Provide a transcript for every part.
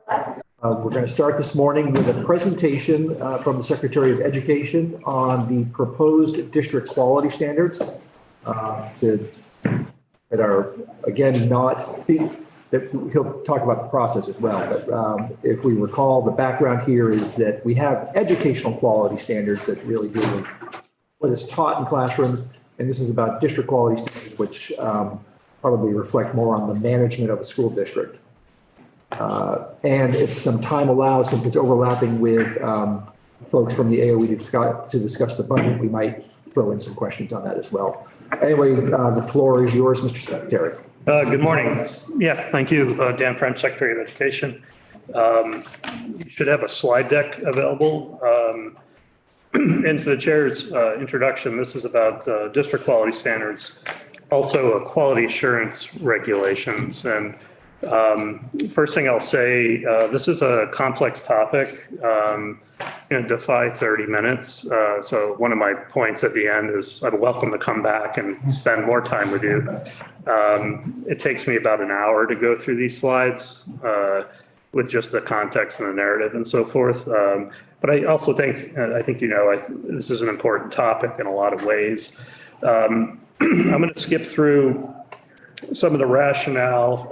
We're going to start this morning with a presentation from the Secretary of Education on the proposed district quality standards that are, again, that he'll talk about the process as well. But if we recall, the background here is that we have educational quality standards that really deal with what is taught in classrooms. And this is about district quality standards, which probably reflect more on the management of a school district. And if some time allows, since it's overlapping with folks from the AOE to discuss the budget, we might throw in some questions on that as well. Anyway, the floor is yours, Mr. Secretary. Good morning. Yeah, thank you, Dan French, Secretary of Education. You should have a slide deck available. And to the chair's introduction, this is about district quality standards, also quality assurance regulations. And first thing I'll say, this is a complex topic. It's going to defy 30 minutes. So one of my points at the end is I'd welcome to come back and spend more time with you. It takes me about an hour to go through these slides with just the context and the narrative and so forth. But I also think, this is an important topic in a lot of ways. I'm going to skip through some of the rationale.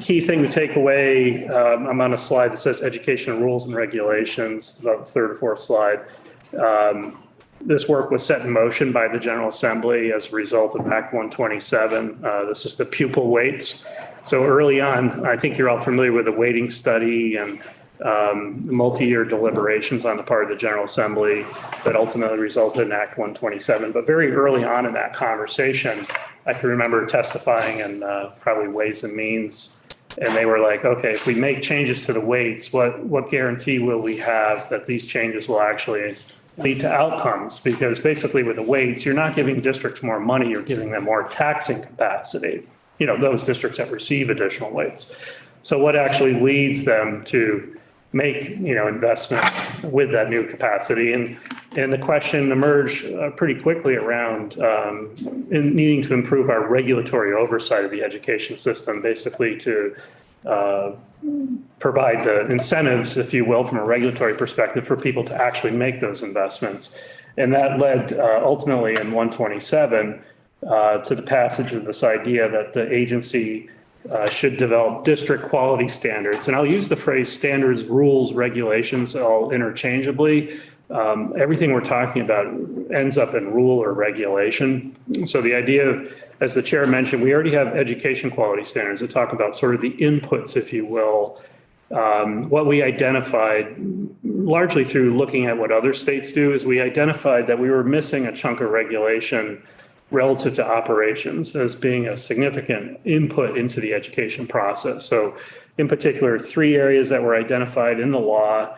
Key thing to take away, I'm on a slide that says education rules and regulations, about the third or fourth slide. This work was set in motion by the General Assembly as a result of Act 127. This is the pupil weights. So early on, I think you're all familiar with the weighting study and multi-year deliberations on the part of the General Assembly that ultimately resulted in Act 127. But very early on in that conversation, I can remember testifying in probably Ways and Means, and they were like, okay, if we make changes to the weights, what guarantee will we have that these changes will actually lead to outcomes? Because basically with the weights, you're not giving districts more money, you're giving them more taxing capacity, those districts that receive additional weights. So what actually leads them to make, investments with that new capacity? And the question emerged pretty quickly around in needing to improve our regulatory oversight of the education system, basically to provide the incentives, if you will, from a regulatory perspective for people to actually make those investments. And that led ultimately in 127 to the passage of this idea that the agency should develop district quality standards. And I'll use the phrase standards, rules, regulations all interchangeably. Everything we're talking about ends up in rule or regulation. So the idea of, as the chair mentioned, we already have education quality standards that talk about sort of the inputs, if you will. What we identified largely through looking at what other states do is we identified that we were missing a chunk of regulation relative to operations as being a significant input into the education process. So in particular, three areas that were identified in the law: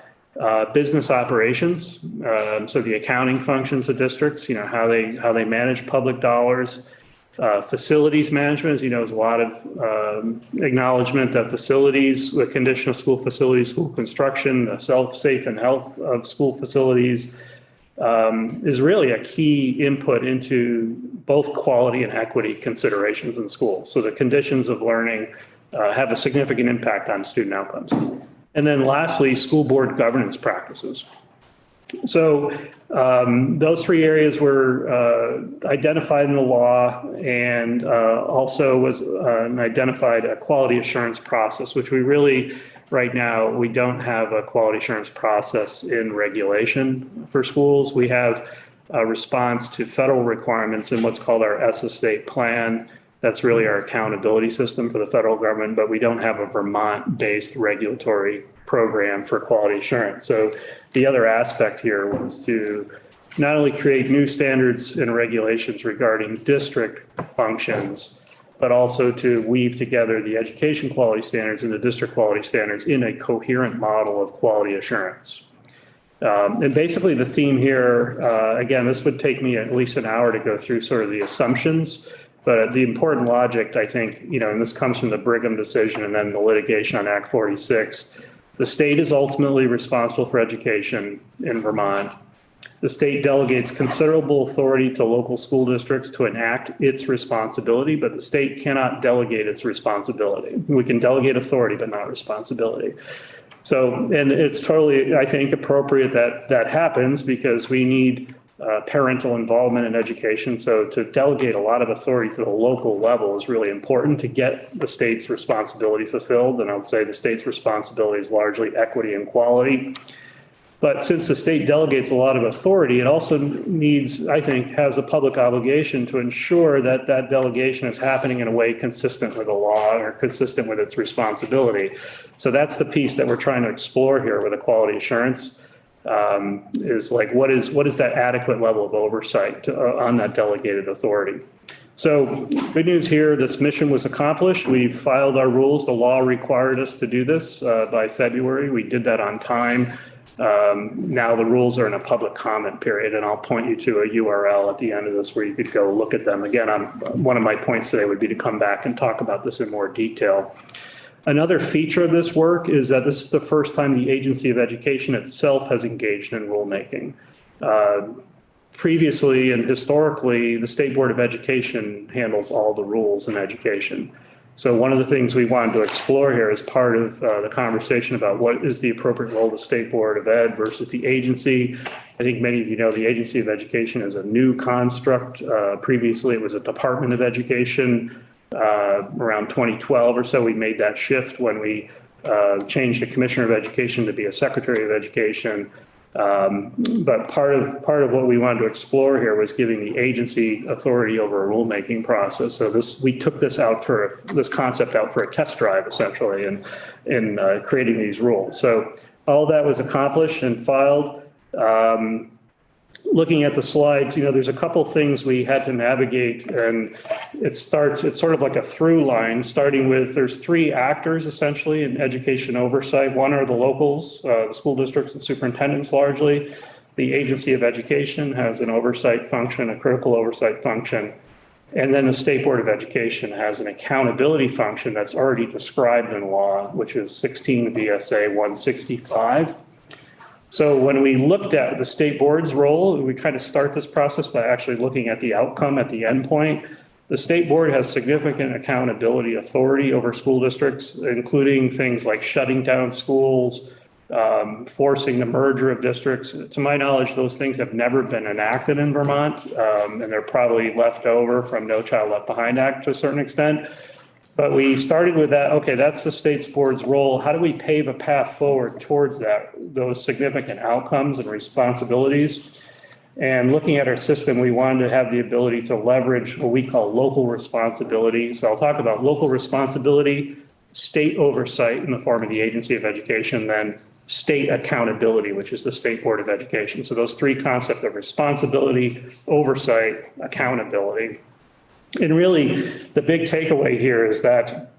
business operations, so the accounting functions of districts, how they manage public dollars; facilities management, as there's a lot of acknowledgement that facilities, the condition of school facilities, school construction, the safe and health of school facilities is really a key input into both quality and equity considerations in schools. So the conditions of learning have a significant impact on student outcomes. And then lastly, school board governance practices. So those three areas were identified in the law, and also was identified a quality assurance process, which we really, right now, we don't have a quality assurance process in regulation for schools. We have a response to federal requirements in what's called our SSA plan. That's really our accountability system for the federal government, but we don't have a Vermont-based regulatory program for quality assurance. So the other aspect here was to not only create new standards and regulations regarding district functions, but also to weave together the education quality standards and the district quality standards in a coherent model of quality assurance. And basically the theme here, again, this would take me at least an hour to go through sort of the assumptions, but the important logic, I think, and this comes from the Brigham decision and then the litigation on Act 46, the state is ultimately responsible for education in Vermont. the state delegates considerable authority to local school districts to enact its responsibility, but the state cannot delegate its responsibility. We can delegate authority, but not responsibility. So, and it's totally, I think, appropriate that that happens because we need parental involvement in education. So to delegate a lot of authority to the local level is really important to get the state's responsibility fulfilled. And I would say the state's responsibility is largely equity and quality. But since the state delegates a lot of authority, it also needs, I think, has a public obligation to ensure that that delegation is happening in a way consistent with the law or consistent with its responsibility. So that's the piece that we're trying to explore here with a quality assurance, is like, what is that adequate level of oversight on that delegated authority? So good news here, this mission was accomplished. We filed our rules. The law required us to do this by February. We did that on time. Now the rules are in a public comment period, and I'll point you to a URL at the end of this where you could go look at them. Again, one of my points today would be to come back and talk about this in more detail. Another feature of this work is that this is the first time the Agency of Education itself has engaged in rulemaking. Previously and historically, the State Board of Education handles all the rules in education. So one of the things we wanted to explore here as part of the conversation about what is the appropriate role of the State Board of Ed versus the agency. I think many of you know the Agency of Education is a new construct. Previously, it was a Department of Education. Around 2012 or so, we made that shift when we changed the Commissioner of Education to be a Secretary of Education. But part of what we wanted to explore here was giving the agency authority over a rulemaking process. So we took this concept out for a test drive essentially in creating these rules. So all that was accomplished and filed. Looking at the slides, there's a couple things we had to navigate, and it's sort of like a through line, starting with there's three actors essentially in education oversight. One are the locals, the school districts and superintendents largely. The Agency of Education has an oversight function, a critical oversight function. And then the State Board of Education has an accountability function that's already described in law, which is 16 VSA 165. So when we looked at the state board's role, we kind of start this process by actually looking at the outcome at the end point. The state board has significant accountability authority over school districts, including things like shutting down schools, forcing the merger of districts. To my knowledge, those things have never been enacted in Vermont, and they're probably left over from No Child Left Behind Act to a certain extent. But we started with that, okay, that's the state's board's role. How do we pave a path forward towards those significant outcomes and responsibilities? And looking at our system, we wanted to have the ability to leverage what we call local responsibility. So I'll talk about local responsibility, state oversight in the form of the Agency of Education, then state accountability, which is the State Board of Education. So those three concepts of responsibility, oversight, accountability. And really, the big takeaway here is that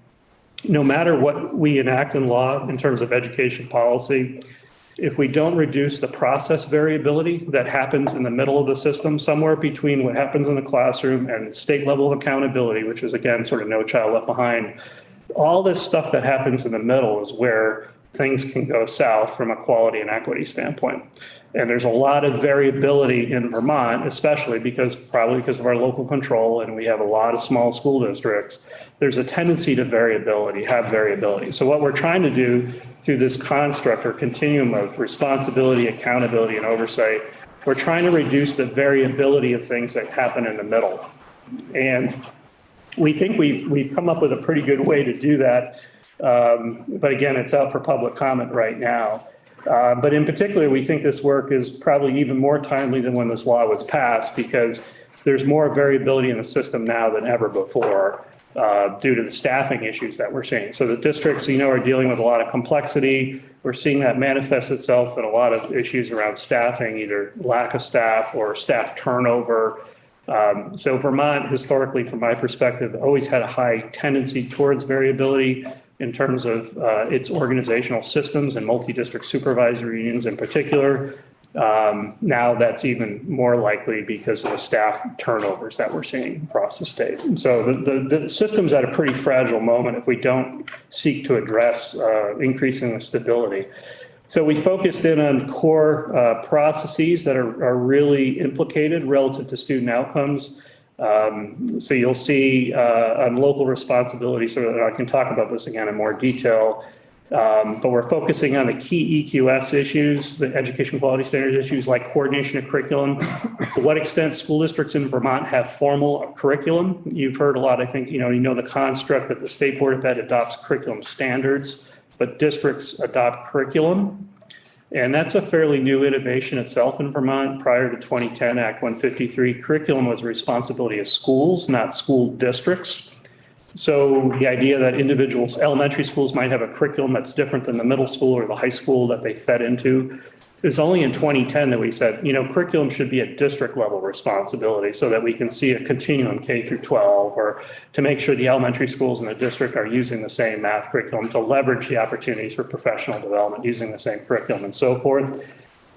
no matter what we enact in law in terms of education policy, if we don't reduce the process variability that happens in the middle of the system, somewhere between what happens in the classroom and state level of accountability, which is, again, sort of No Child Left Behind, all this stuff that happens in the middle is where things can go south from a quality and equity standpoint. And there's a lot of variability in Vermont, especially probably because of our local control, and we have a lot of small school districts. There's a tendency to have variability. So what we're trying to do through this construct or continuum of responsibility, accountability, and oversight, we're trying to reduce the variability of things that happen in the middle. And we think we've come up with a pretty good way to do that. But again, it's out for public comment right now. But in particular, we think this work is probably even more timely than when this law was passed because there's more variability in the system now than ever before due to the staffing issues that we're seeing. So the districts, are dealing with a lot of complexity. We're seeing that manifest itself in a lot of issues around staffing, either lack of staff or staff turnover. So Vermont, historically, from my perspective, always had a high tendency towards variability in terms of its organizational systems and multi-district supervisory unions in particular. Now that's even more likely because of the staff turnovers that we're seeing across the state. And so the system's at a pretty fragile moment if we don't seek to address increasing the stability. So we focused in on core processes that are really implicated relative to student outcomes. So you'll see on local responsibility, so I can talk about this again in more detail, but we're focusing on the key EQS issues, the education quality standards issues like coordination of curriculum. To what extent school districts in Vermont have formal curriculum? You've heard a lot, I think, you know the construct that the State Board of Ed adopts curriculum standards, but districts adopt curriculum. And that's a fairly new innovation itself in Vermont. Prior to 2010, Act 153, curriculum was the responsibility of schools, not school districts. So the idea that individuals, elementary schools might have a curriculum that's different than the middle school or the high school that they fed into. It's only in 2010 that we said, curriculum should be a district level responsibility so that we can see a continuum K through 12, or to make sure the elementary schools in the district are using the same math curriculum to leverage the opportunities for professional development using the same curriculum and so forth.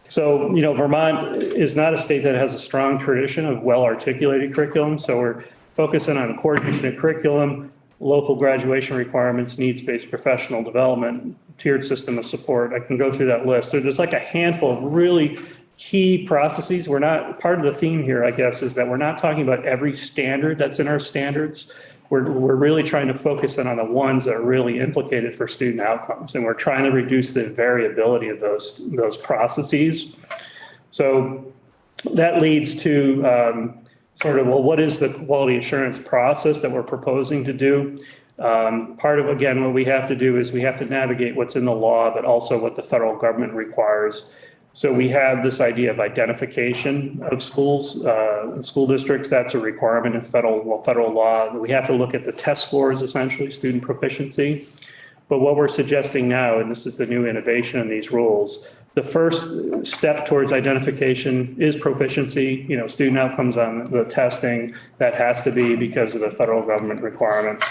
So, Vermont is not a state that has a strong tradition of well-articulated curriculum. So we're focusing on coordination of curriculum, local graduation requirements, needs-based professional development, tiered system of support. I can go through that list. So there's like a handful of really key processes. We're not, part of the theme here, I guess, is that we're not talking about every standard that's in our standards. We're really trying to focus in on the ones that are really implicated for student outcomes. And we're trying to reduce the variability of those processes. So that leads to what is the quality assurance process that we're proposing to do? Part of, again, what we have to do is we have to navigate what's in the law, but also what the federal government requires. So we have this idea of identification of schools, school districts. That's a requirement in federal law. We have to look at the test scores, essentially, student proficiency. But what we're suggesting now, and this is the new innovation in these rules, the first step towards identification is proficiency, student outcomes on the testing. That has to be because of the federal government requirements.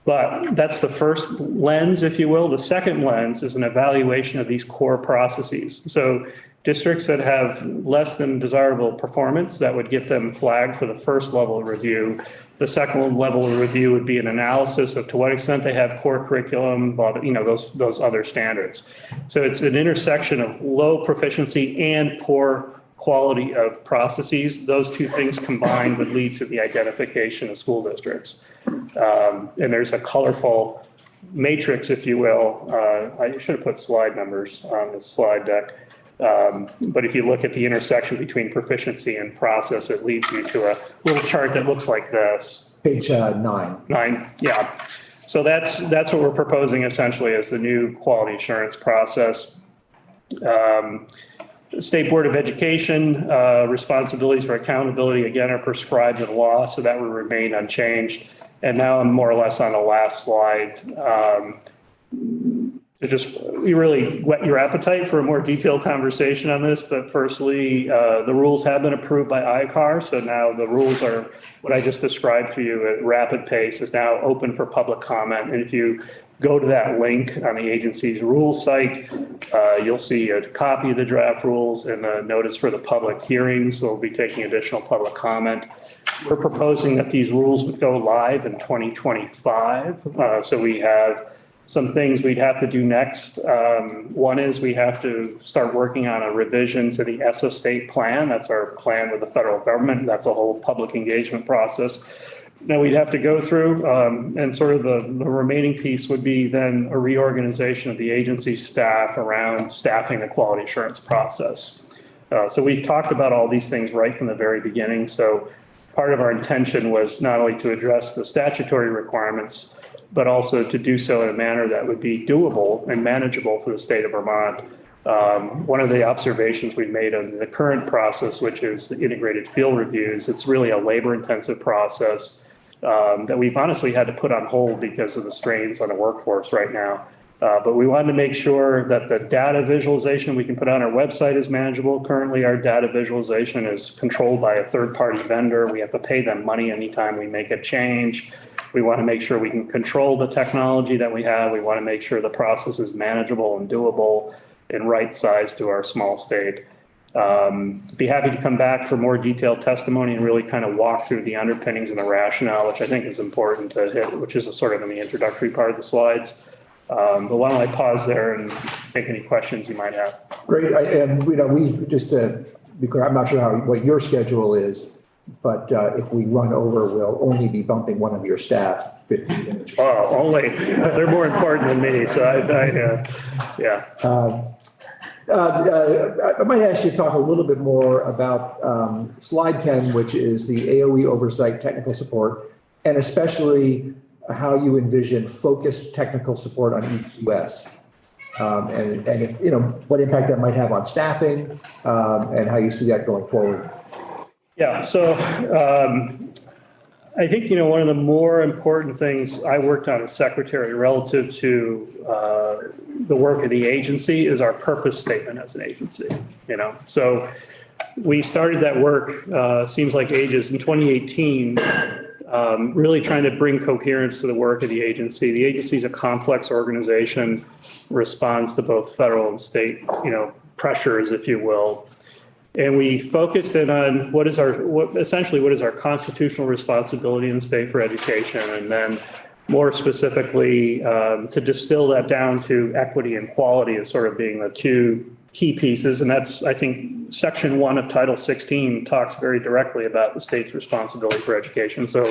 But that's the first lens, if you will. The second lens is an evaluation of these core processes. So districts that have less than desirable performance, that would get them flagged for the first level of review. The second level of review would be an analysis of to what extent they have core curriculum, those other standards. So it's an intersection of low proficiency and poor quality of processes. Those two things combined would lead to the identification of school districts. And there's a colorful matrix, if you will. I should have put slide numbers on the slide deck. But if you look at the intersection between proficiency and process, it leads you to a little chart that looks like this. Page 9. 9, yeah. So that's what we're proposing essentially as the new quality assurance process. State Board of Education responsibilities for accountability, again, are prescribed in law, so that will remain unchanged. And now I'm more or less on the last slide. We really whet your appetite for a more detailed conversation on this. But firstly, the rules have been approved by ICAR. So now the rules are what I just described for you at rapid pace is now open for public comment. And if you go to that link on the agency's rules site, you'll see a copy of the draft rules and a notice for the public hearings. We'll be taking additional public comment. We're proposing that these rules would go live in 2025. So we have some things we'd have to do next. One is we have to start working on a revision to the ESSA state plan. That's our plan with the federal government. That's a whole public engagement process. Now we'd have to go through and sort of the remaining piece would be then a reorganization of the agency staff around staffing the quality assurance process. So we've talked about all these things right from the very beginning. So part of our intention was not only to address the statutory requirements, but also to do so in a manner that would be doable and manageable for the state of Vermont. One of the observations we've made of the current process, which is the integrated field reviews, it's really a labor-intensive process that we've honestly had to put on hold because of the strains on the workforce right now. But we wanted to make sure that the data visualization we can put on our website is manageable. Currently, our data visualization is controlled by a third-party vendor. We have to pay them money anytime we make a change. We want to make sure we can control the technology that we have. We want to make sure the process is manageable and doable and right-sized to our small state. Be happy to come back for more detailed testimony and really kind of walk through the underpinnings and the rationale, which I think is important to hit, which is a sort of in the introductory part of the slides. But why don't I pause there and take any questions you might have? Great. And, we just, because I'm not sure what your schedule is, but if we run over, we'll only be bumping one of your staff 15 minutes. Oh, only, they're more important than me, so yeah. I might ask you to talk a little bit more about slide 10, which is the AOE oversight technical support, and especially how you envision focused technical support on EQS. And if, what impact that might have on staffing, and how you see that going forward. Yeah, so I think, one of the more important things I worked on as secretary relative to the work of the agency is our purpose statement as an agency, So we started that work, seems like ages, in 2018, really trying to bring coherence to the work of the agency. The agency is a complex organization, responds to both federal and state, pressures, if you will. And we focused in on what is our constitutional responsibility in the state for education, and then more specifically to distill that down to equity and quality as sort of being the two key pieces. And that's, I think, Section 1 of Title 16 talks very directly about the state's responsibility for education. So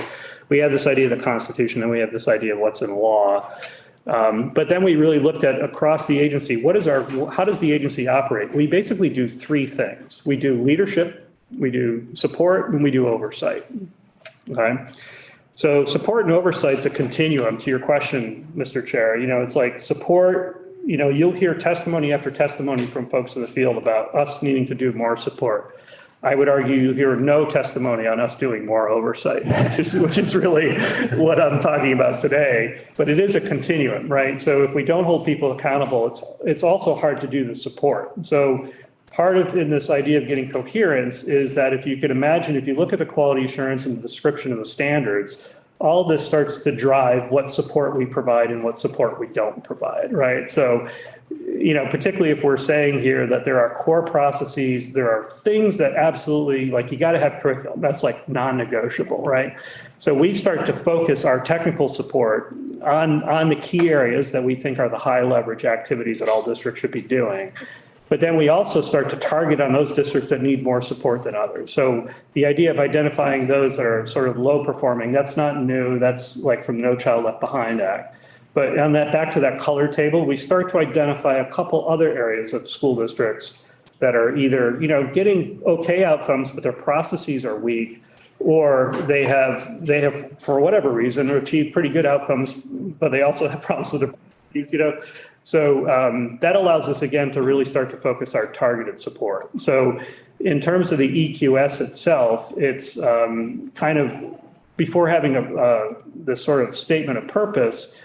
we have this idea of the Constitution, and we have this idea of what's in law. But then we really looked at across the agency, how does the agency operate? We basically do three things. We do leadership, we do support, and we do oversight. Okay. So support and oversight is a continuum to your question, Mr. Chair. It's like support, you'll hear testimony after testimony from folks in the field about us needing to do more support. I would argue you hear no testimony on us doing more oversight, which is really what I'm talking about today. But it is a continuum, right? So if we don't hold people accountable, it's also hard to do the support. So part of in this idea of getting coherence is that if you could imagine, if you look at the quality assurance and the description of the standards, all this starts to drive what support we provide and what support we don't provide, right? So, particularly if we're saying here that there are core processes, there are things that absolutely, like you got to have curriculum, that's like non-negotiable, right? So we start to focus our technical support on the key areas that we think are the high leverage activities that all districts should be doing. But then we also start to target on those districts that need more support than others. So the idea of identifying those that are sort of low performing, that's not new. That's like from No Child Left Behind Act. But on that, back to that color table, we start to identify a couple other areas of school districts that are either, getting okay outcomes, but their processes are weak, or they have, for whatever reason, achieved pretty good outcomes, but they also have problems with their, So that allows us, again, to really start to focus our targeted support. So in terms of the EQS itself, it's kind of, before having this sort of statement of purpose,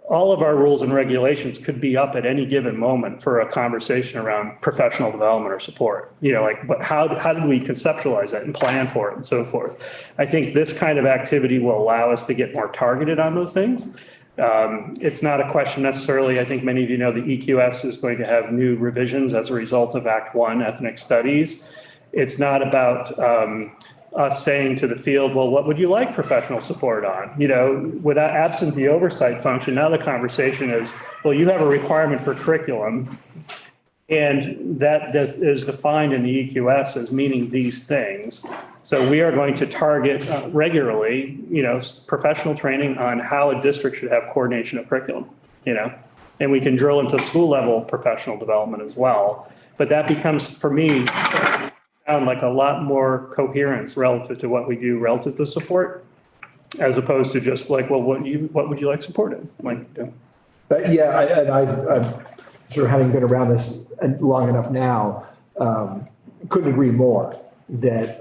all of our rules and regulations could be up at any given moment for a conversation around professional development or support. But how did we conceptualize that and plan for it and so forth? I think this kind of activity will allow us to get more targeted on those things. It's not a question necessarily. I think many of you know the EQS is going to have new revisions as a result of Act 1 ethnic studies. It's not about us saying to the field, well, what would you like professional support on? Without absent the oversight function, now the conversation is, well, you have a requirement for curriculum, and that is defined in the EQS as meaning these things. So we are going to target regularly, professional training on how a district should have coordination of curriculum, and we can drill into school level professional development as well. But that becomes, for me, sound like a lot more coherence relative to what we do relative to support, as opposed to just like, well, what would you like supported? But yeah, I'm sort of having been around this long enough now, couldn't agree more that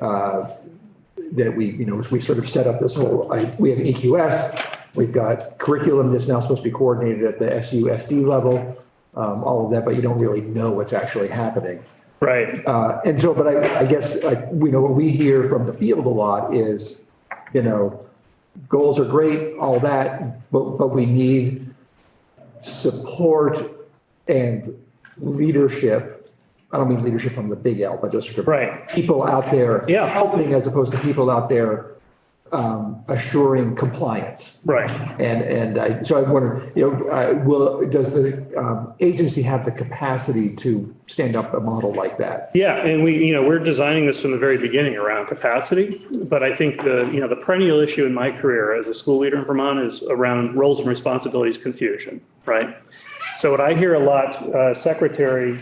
we sort of set up this whole, we have EQS, we've got curriculum that's now supposed to be coordinated at the SUSD level, all of that, but you don't really know what's actually happening. Right. And so, but I guess, what we hear from the field a lot is, goals are great, all that, but we need support and leadership. I don't mean leadership from the big L, but just right. people out there yeah. helping, as opposed to people out there assuring compliance. Right. So I wonder, does the agency have the capacity to stand up a model like that? Yeah, and we're designing this from the very beginning around capacity, but I think the perennial issue in my career as a school leader in Vermont is around roles and responsibilities confusion, right? So what I hear a lot, Secretary,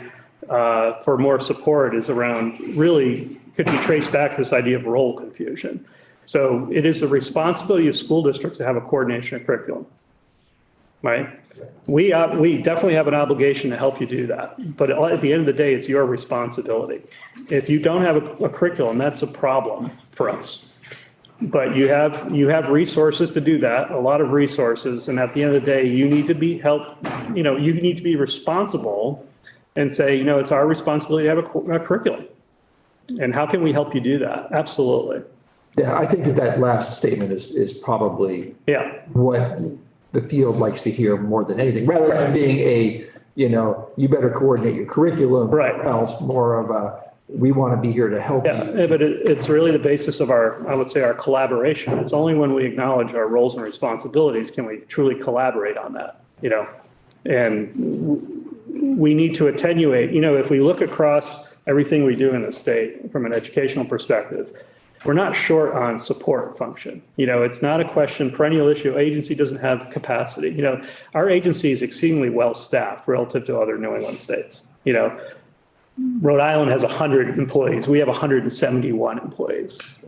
for more support is around really could be traced back to this idea of role confusion. So it is the responsibility of school districts to have a coordination of curriculum, right? We definitely have an obligation to help you do that. But at the end of the day, it's your responsibility. If you don't have a curriculum, that's a problem for us. But you have resources to do that, a lot of resources. And at the end of the day, you need to be helped, you need to be responsible and say, it's our responsibility to have a curriculum. And how can we help you do that? Absolutely. Yeah, I think that last statement is probably what the field likes to hear more than anything, rather than being you better coordinate your curriculum, right? Or else more of a, we want to be here to help you. Yeah, but it's really the basis of I would say our collaboration. It's only when we acknowledge our roles and responsibilities can we truly collaborate on that, and we need to attenuate, if we look across everything we do in the state from an educational perspective, we're not short on support function. It's not a question, perennial issue, agency doesn't have capacity. Our agency is exceedingly well staffed relative to other New England states. Rhode Island has 100 employees. We have 171 employees.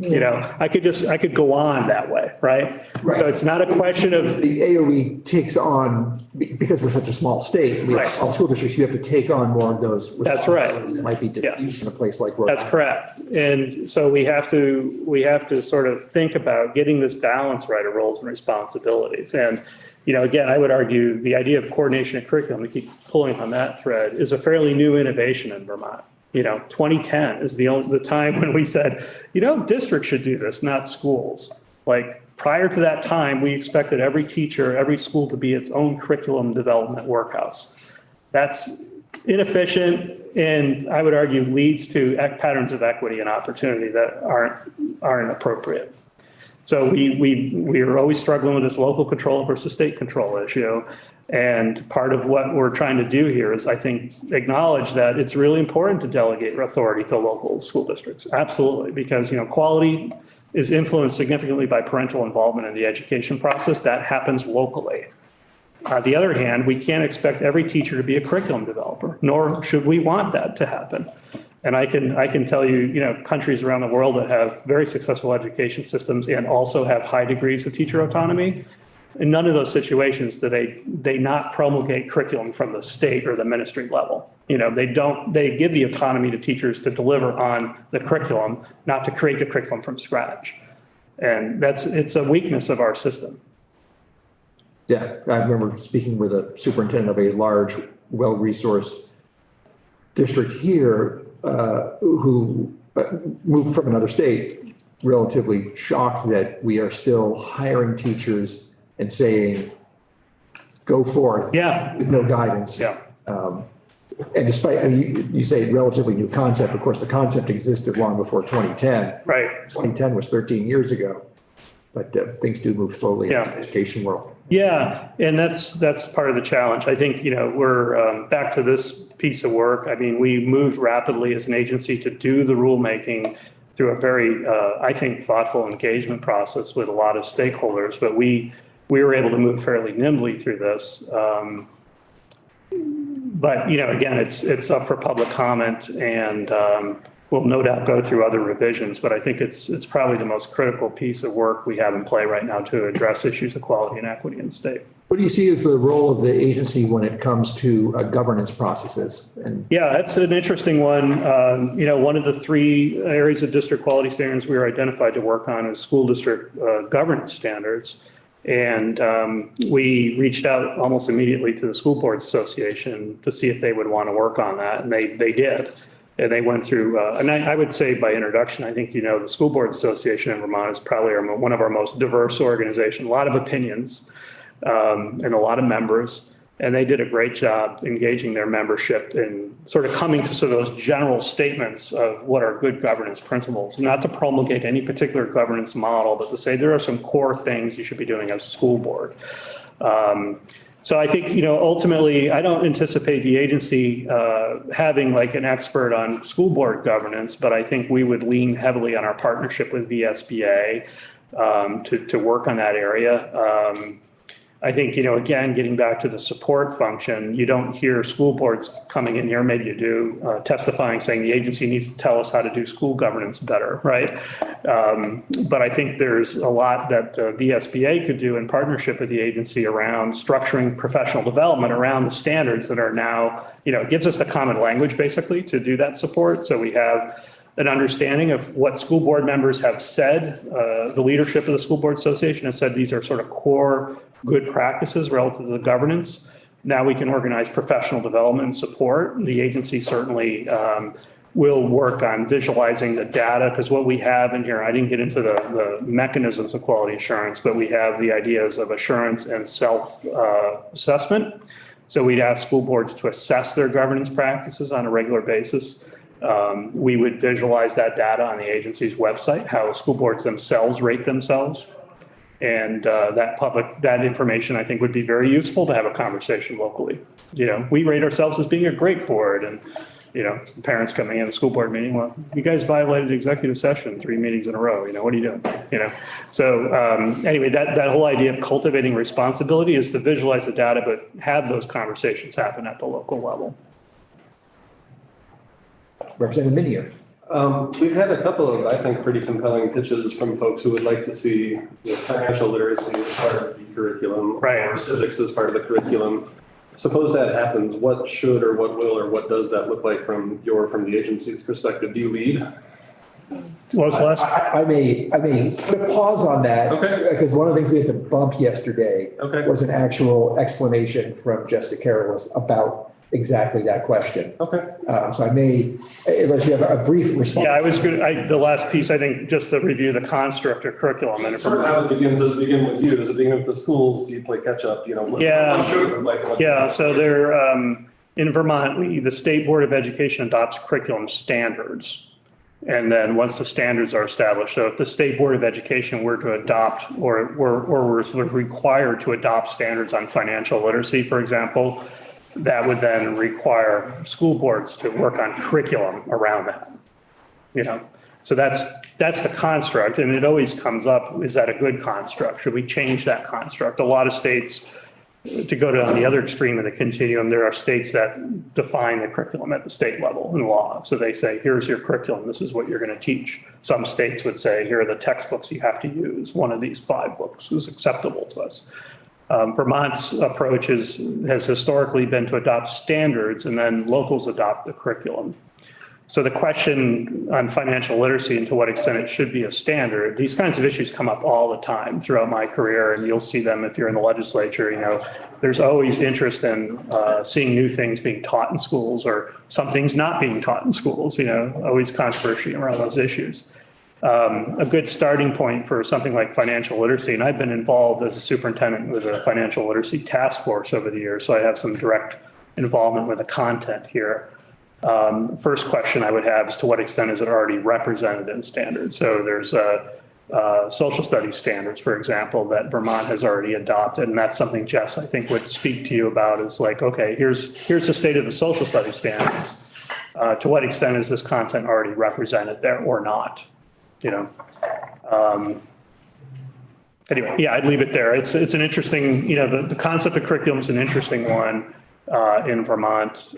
I could go on that way, right? So it's not a question of the AOE takes on, because we're such a small state, we have small school districts, you have to take on more of those. That's right. It might be diffused in a place like Rhode Island. That's correct. And so we have to sort of think about getting this balance right of roles and responsibilities. And again, I would argue the idea of coordination of curriculum, to keep pulling on that thread, is a fairly new innovation in Vermont. 2010 is the time when we said, districts should do this, not schools. Like prior to that time, we expected every teacher, every school to be its own curriculum development workhouse. That's inefficient and I would argue leads to patterns of equity and opportunity that aren't appropriate. So we are always struggling with this local control versus state control issue. And part of what we're trying to do here is, I think, acknowledge that it's really important to delegate authority to local school districts. Absolutely. Because, quality is influenced significantly by parental involvement in the education process. That happens locally. On the other hand, we can't expect every teacher to be a curriculum developer, nor should we want that to happen. And I can tell you, countries around the world that have very successful education systems and also have high degrees of teacher autonomy, in none of those situations do they not promulgate curriculum from the state or the ministry level. They give the autonomy to teachers to deliver on the curriculum, not to create the curriculum from scratch. And it's a weakness of our system. Yeah, I remember speaking with a superintendent of a large, well-resourced district here who moved from another state, relatively shocked that we are still hiring teachers and saying, go forth with no guidance. Yeah. And despite, you say relatively new concept, of course, the concept existed long before 2010. Right. 2010 was 13 years ago, but things do move slowly in the education world. Yeah, and that's part of the challenge. I think, we're back to this piece of work. I mean, we moved rapidly as an agency to do the rulemaking through a very, I think, thoughtful engagement process with a lot of stakeholders, but we were able to move fairly nimbly through this. But, again, it's up for public comment and we'll no doubt go through other revisions, but I think it's probably the most critical piece of work we have in play right now to address issues of quality and equity in the state. What do you see as the role of the agency when it comes to governance processes? Yeah, that's an interesting one. One of the three areas of district quality standards we were identified to work on is school district governance standards. And we reached out almost immediately to the School Boards Association to see if they would want to work on that. And they did. And they went through, and I would say by introduction, I think, the School Boards Association in Vermont is probably one of our most diverse organizations, a lot of opinions and a lot of members. And they did a great job engaging their membership and sort of coming to sort of those general statements of what are good governance principles, not to promulgate any particular governance model, but to say there are some core things you should be doing as a school board. So I think, ultimately, I don't anticipate the agency having like an expert on school board governance, but I think we would lean heavily on our partnership with VSBA to work on that area. I think, again, getting back to the support function, you don't hear school boards coming in here, maybe you do, testifying, saying the agency needs to tell us how to do school governance better, right? But I think there's a lot that VSBA could do in partnership with the agency around structuring professional development around the standards that are now, it gives us the common language basically to do that support. So we have an understanding of what school board members have said. The leadership of the School Board Association has said these are sort of core good practices relative to the governance. Now we can organize professional development and support. The agency certainly will work on visualizing the data, because what we have in here, I didn't get into the mechanisms of quality assurance, but we have the ideas of assurance and self-assessment. So we'd ask school boards to assess their governance practices on a regular basis. We would visualize that data on the agency's website, how school boards themselves rate themselves. And that information, I think, would be very useful to have a conversation locally. We rate ourselves as being a great board, and, the parents coming in a school board meeting, well, you guys violated executive session 3 meetings in a row, what are you doing? So anyway, that whole idea of cultivating responsibility is to visualize the data, but have those conversations happen at the local level. Representative Minier. We've had a couple of, I think, pretty compelling pitches from folks who would like to see financial literacy as part of the curriculum, right, or civics as part of the curriculum. Suppose that happens, what should or what will or what does that look like from the agency's perspective? Do you lead? What was the last? I may put a pause on that. Okay. Because one of the things we had to bump yesterday was an actual explanation from Jessica Carolus about exactly that question. Okay. So I may, unless you have a brief response. Yeah, I was good. The last piece, I think, just to review the construct of curriculum. And so how does it begin with you? Does it begin with the schools? Do you play catch up? What should it look like? Yeah, so they're, in Vermont, the State Board of Education adopts curriculum standards. And then once the standards are established, so if the State Board of Education were to adopt or were required to adopt standards on financial literacy, for example, that would then require school boards to work on curriculum around that, So that's the construct, and it always comes up, is that a good construct? Should we change that construct? A lot of states, to go to on the other extreme of the continuum, there are states that define the curriculum at the state level in law. So they say, here's your curriculum, this is what you're going to teach. Some states would say, here are the textbooks you have to use. One of these 5 books is acceptable to us. Vermont's approach has historically been to adopt standards, and then locals adopt the curriculum. So the question on financial literacy and to what extent it should be a standard, these kinds of issues come up all the time throughout my career, and you'll see them if you're in the legislature. There's always interest in seeing new things being taught in schools or some things not being taught in schools, always controversy around those issues. A good starting point for something like financial literacy, and I've been involved as a superintendent with a financial literacy task force over the years, so I have some direct involvement with the content here. First question I would have is, to what extent is it already represented in standards? So there's social studies standards, for example, that Vermont has already adopted, and that's something Jess, I think, would speak to you about, is like, okay, here's the state of the social studies standards. To what extent is this content already represented there or not? Anyway, yeah, I'd leave it there. It's an interesting, the concept of curriculum is an interesting one in Vermont.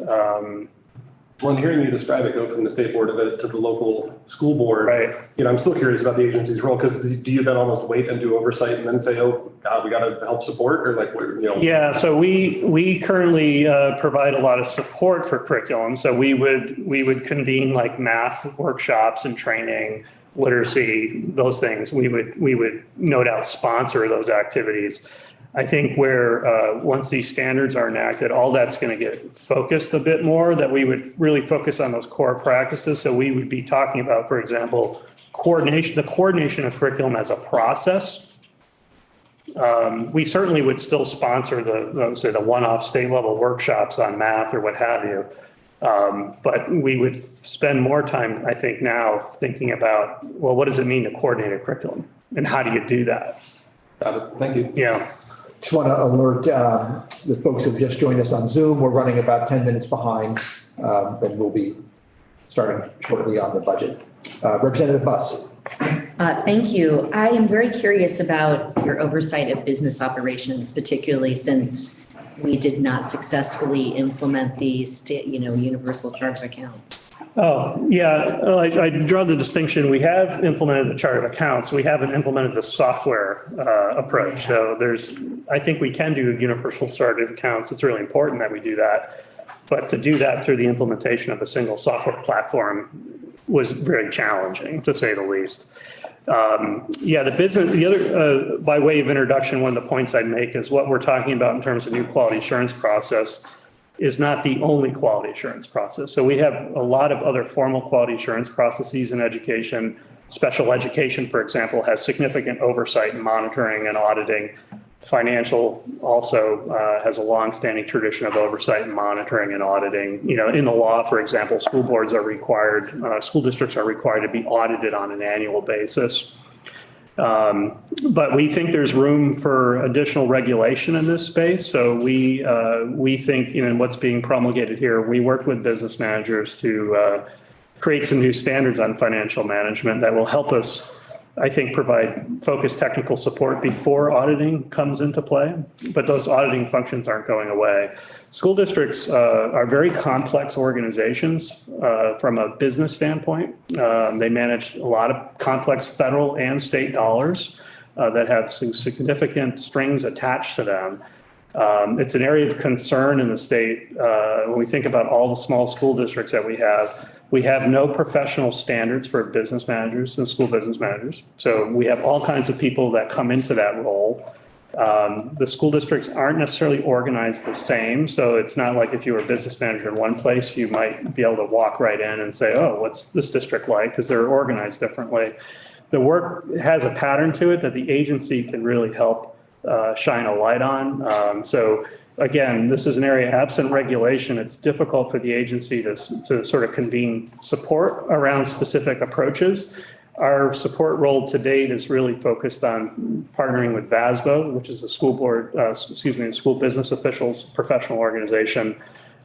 Well, in hearing you describe it, go from the state board of it to the local school board, right? I'm still curious about the agency's role, because do you then almost wait and do oversight and then say, oh God, we got to help support, or like, Yeah, so we currently provide a lot of support for curriculum. So we would convene like math workshops and training, literacy, those things. We would no doubt sponsor those activities. I think where once these standards are enacted, all that's going to get focused a bit more, that we would really focus on those core practices. So we would be talking about, for example, the coordination of curriculum as a process. We certainly would still sponsor say the one-off state level workshops on math or what have you. But we would spend more time, I think now, thinking about, well, what does it mean to coordinate a curriculum? And how do you do that? Got it. Thank you. Yeah. Just want to alert the folks who've just joined us on Zoom. We're running about 10 minutes behind, and we'll be starting shortly on the budget. Representative Buss. Thank you. I am very curious about your oversight of business operations, particularly since we did not successfully implement the universal chart of accounts. Oh, yeah, I draw the distinction. We have implemented the chart of accounts. We haven't implemented the software approach. So I think we can do a universal chart of accounts. It's really important that we do that. But to do that through the implementation of a single software platform was very challenging, to say the least. The other, by way of introduction, one of the points I'd make is what we're talking about in terms of new quality assurance process is not the only quality assurance process. So we have a lot of other formal quality assurance processes in education. Special education, for example, has significant oversight and monitoring and auditing. Financial also has a longstanding tradition of oversight and monitoring and auditing. In the law, for example, school boards are required, school districts are required to be audited on an annual basis. But we think there's room for additional regulation in this space. So we think, what's being promulgated here, we worked with business managers to create some new standards on financial management that will help us, I think, provide focused technical support before auditing comes into play, but those auditing functions aren't going away. School districts are very complex organizations from a business standpoint. They manage a lot of complex federal and state dollars that have some significant strings attached to them. It's an area of concern in the state. When we think about all the small school districts that we have no professional standards for business managers and school business managers. So we have all kinds of people that come into that role. The school districts aren't necessarily organized the same. So it's not like if you were a business manager in one place, you might be able to walk right in and say, oh, what's this district like? Because they're organized differently. The work has a pattern to it that the agency can really help shine a light on. So again, this is an area absent regulation. It's difficult for the agency to sort of convene support around specific approaches. Our support role to date is really focused on partnering with VASBO, which is the school board, school business officials professional organization.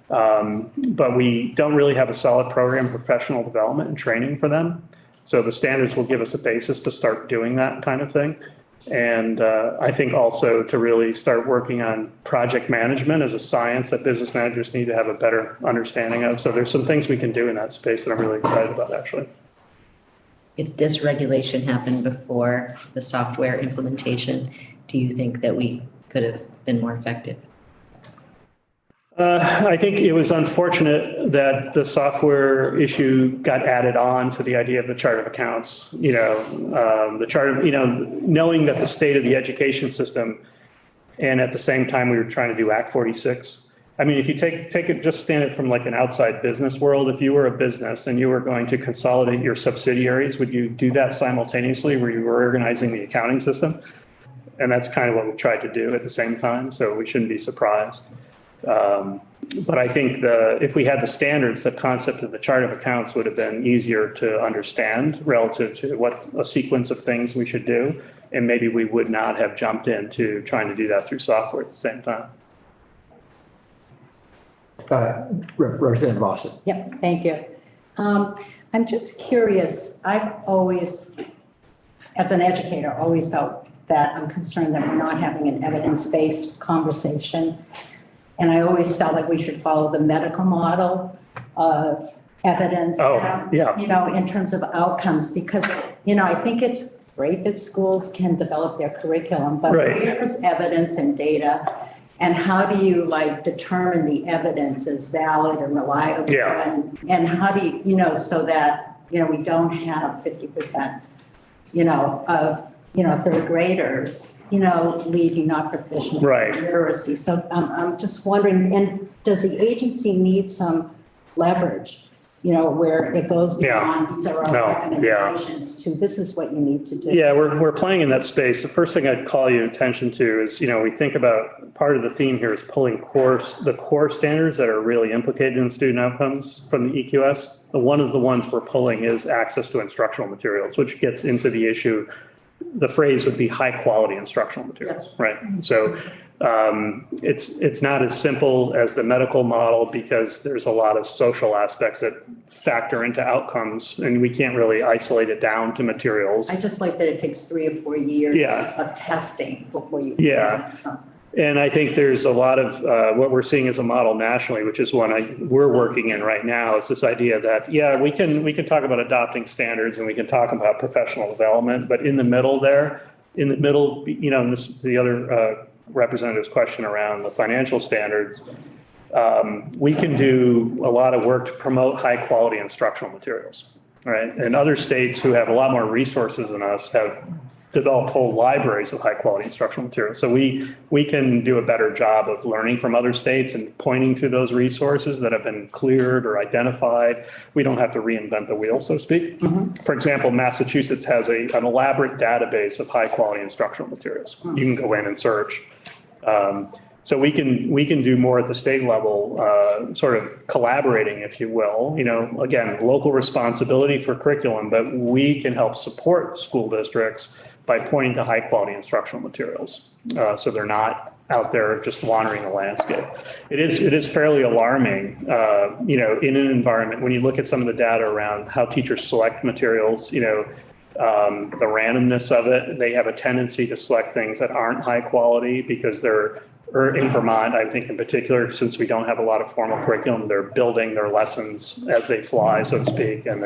But we don't really have a solid program of professional development and training for them. So the standards will give us a basis to start doing that kind of thing. And I think also to really start working on project management as a science that business managers need to have a better understanding of. So there's some things we can do in that space that I'm really excited about, actually. If this regulation happened before the software implementation, do you think that we could have been more effective? I think it was unfortunate that the software issue got added on to the idea of the chart of accounts. The chart of, knowing that the state of the education system, and at the same time we were trying to do Act 46. I mean, if you take it, just stand it from like an outside business world, if you were a business and you were going to consolidate your subsidiaries, would you do that simultaneously where you were organizing the accounting system? And that's kind of what we tried to do at the same time. So we shouldn't be surprised. But I think if we had the standards, the concept of the chart of accounts would have been easier to understand relative to what a sequence of things we should do. And maybe we would not have jumped into trying to do that through software at the same time. Representative Austin. Yep, thank you. I'm just curious. I've always, as an educator, always felt that I'm concerned that we're not having an evidence-based conversation. And I always felt like we should follow the medical model of evidence, in terms of outcomes, because, I think it's great that schools can develop their curriculum, but where's evidence and data? And how do you determine the evidence is valid and reliable? Yeah. And how do you, so that, we don't have 50%, of, third graders, leaving not proficient in literacy. So I'm just wondering, and does the agency need some leverage where it goes Yeah. beyond, these are No, our yeah. recommendations to, this is what you need to do. Yeah, we're playing in that space. The first thing I'd call your attention to is, we think about, part of the theme here is pulling the core standards that are really implicated in student outcomes from the EQS. One of the ones we're pulling is access to instructional materials, which gets into the issue. The phrase would be high quality instructional materials, right? So it's not as simple as the medical model because there's a lot of social aspects that factor into outcomes, and we can't really isolate it down to materials. I just like that it takes 3 or 4 years Yeah. of testing before you. Yeah. implement something. And I think there's a lot of what we're seeing as a model nationally, which is one we're working in right now, is this idea that, we can talk about adopting standards and we can talk about professional development, but in the middle, and this is the other representative's question around the financial standards, we can do a lot of work to promote high quality instructional materials, right? And other states who have a lot more resources than us have developed whole libraries of high quality instructional materials. So we can do a better job of learning from other states and pointing to those resources that have been cleared or identified. We don't have to reinvent the wheel, so to speak. For example, Massachusetts has an elaborate database of high quality instructional materials. You can go in and search. So we can do more at the state level, sort of collaborating, if you will, again, local responsibility for curriculum, but we can help support school districts by pointing to high quality instructional materials. So they're not out there just wandering the landscape. It is fairly alarming, in an environment, when you look at some of the data around how teachers select materials, the randomness of it, they have a tendency to select things that aren't high quality because or in Vermont, I think in particular, since we don't have a lot of formal curriculum, they're building their lessons as they fly, so to speak, and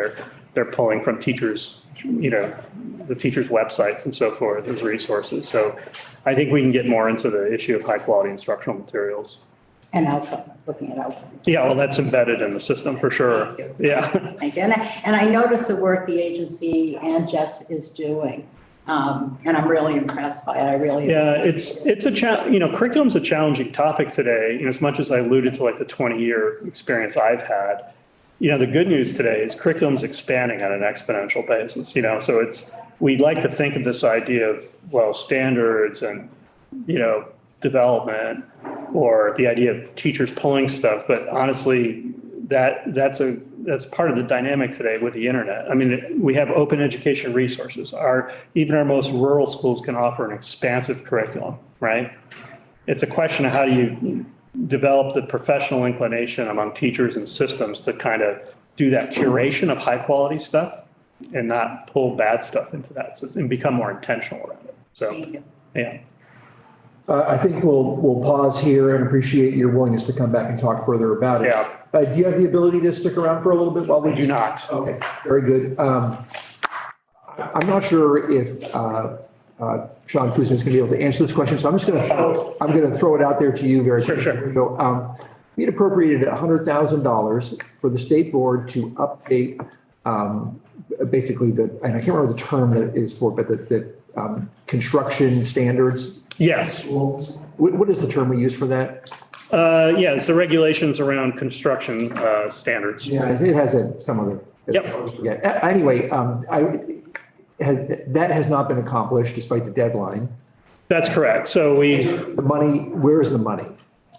they're pulling from teachers, the teachers' websites and so forth as resources. So I think we can get more into the issue of high quality instructional materials. And outcome, looking at outcomes. Yeah, well, that's embedded in the system for sure. Yeah. Thank you. And I notice the work the agency and Jess is doing. And I'm really impressed by it. Yeah, curriculum's a challenging topic today, as much as I alluded to like the 20-year experience I've had. The good news today is curriculum's expanding on an exponential basis, so we'd like to think of this idea of, standards and, development, or the idea of teachers pulling stuff. But honestly, that's part of the dynamic today with the internet. I mean, we have open education resources. Even our most rural schools can offer an expansive curriculum, right? It's a question of how do you develop the professional inclination among teachers and systems to kind of do that curation of high quality stuff and not pull bad stuff into that and become more intentional around it. So, Thank you. Yeah. I think we'll pause here and appreciate your willingness to come back and talk further about it. Yeah. Do you have the ability to stick around for a little bit while we Do not. Okay, very good. I'm not sure if Sean Kuzma is going to be able to answer this question, so I'm going to throw it out there to you very quickly. Sure. We had appropriated $100,000 for the state board to update basically and I can't remember the term that it is for, but the construction standards. Yes. What is the term we use for that? It's the regulations around construction standards. Yeah, it has some other. Yep. I always forget. Anyway, that has not been accomplished despite the deadline. That's correct. So The money, where is the money?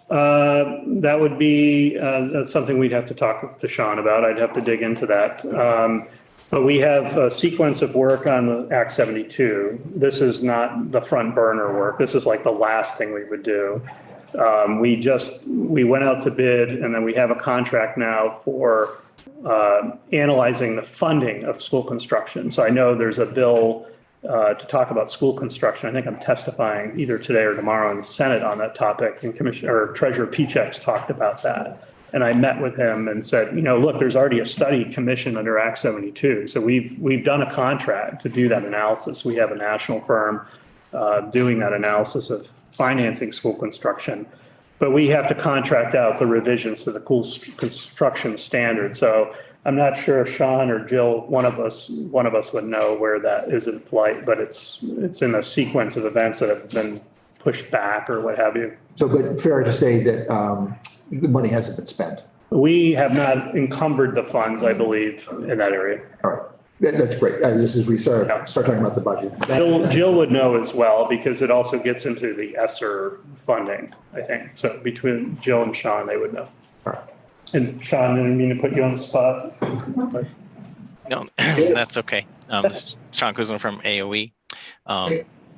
that would be, that's something we'd have to talk to Sean about. I'd have to dig into that. But we have a sequence of work on the Act 72. This is not the front burner work. This is like the last thing we would do. We went out to bid, and then we have a contract now for analyzing the funding of school construction. So I know there's a bill to talk about school construction. I think I'm testifying either today or tomorrow in the Senate on that topic, and Treasurer Pichek's talked about that. And I met with him and said, look, there's already a study commissioned under Act 72. So we've done a contract to do that analysis. We have a national firm doing that analysis of financing school construction, but we have to contract out the revisions to the school construction standard. So I'm not sure if Sean or Jill, one of us would know where that is in flight, but it's in a sequence of events that have been pushed back or what have you. So, but fair to say that the money hasn't been spent. We have not encumbered the funds, I believe, in that area. All right, that's great. This is, we start talking about the budget. Jill would know as well, because it also gets into the ESSER funding, I think. So between Jill and Sean, they would know. All right. And Sean, I didn't mean to put you on the spot. No, that's okay. This is Sean Kuzma from AOE.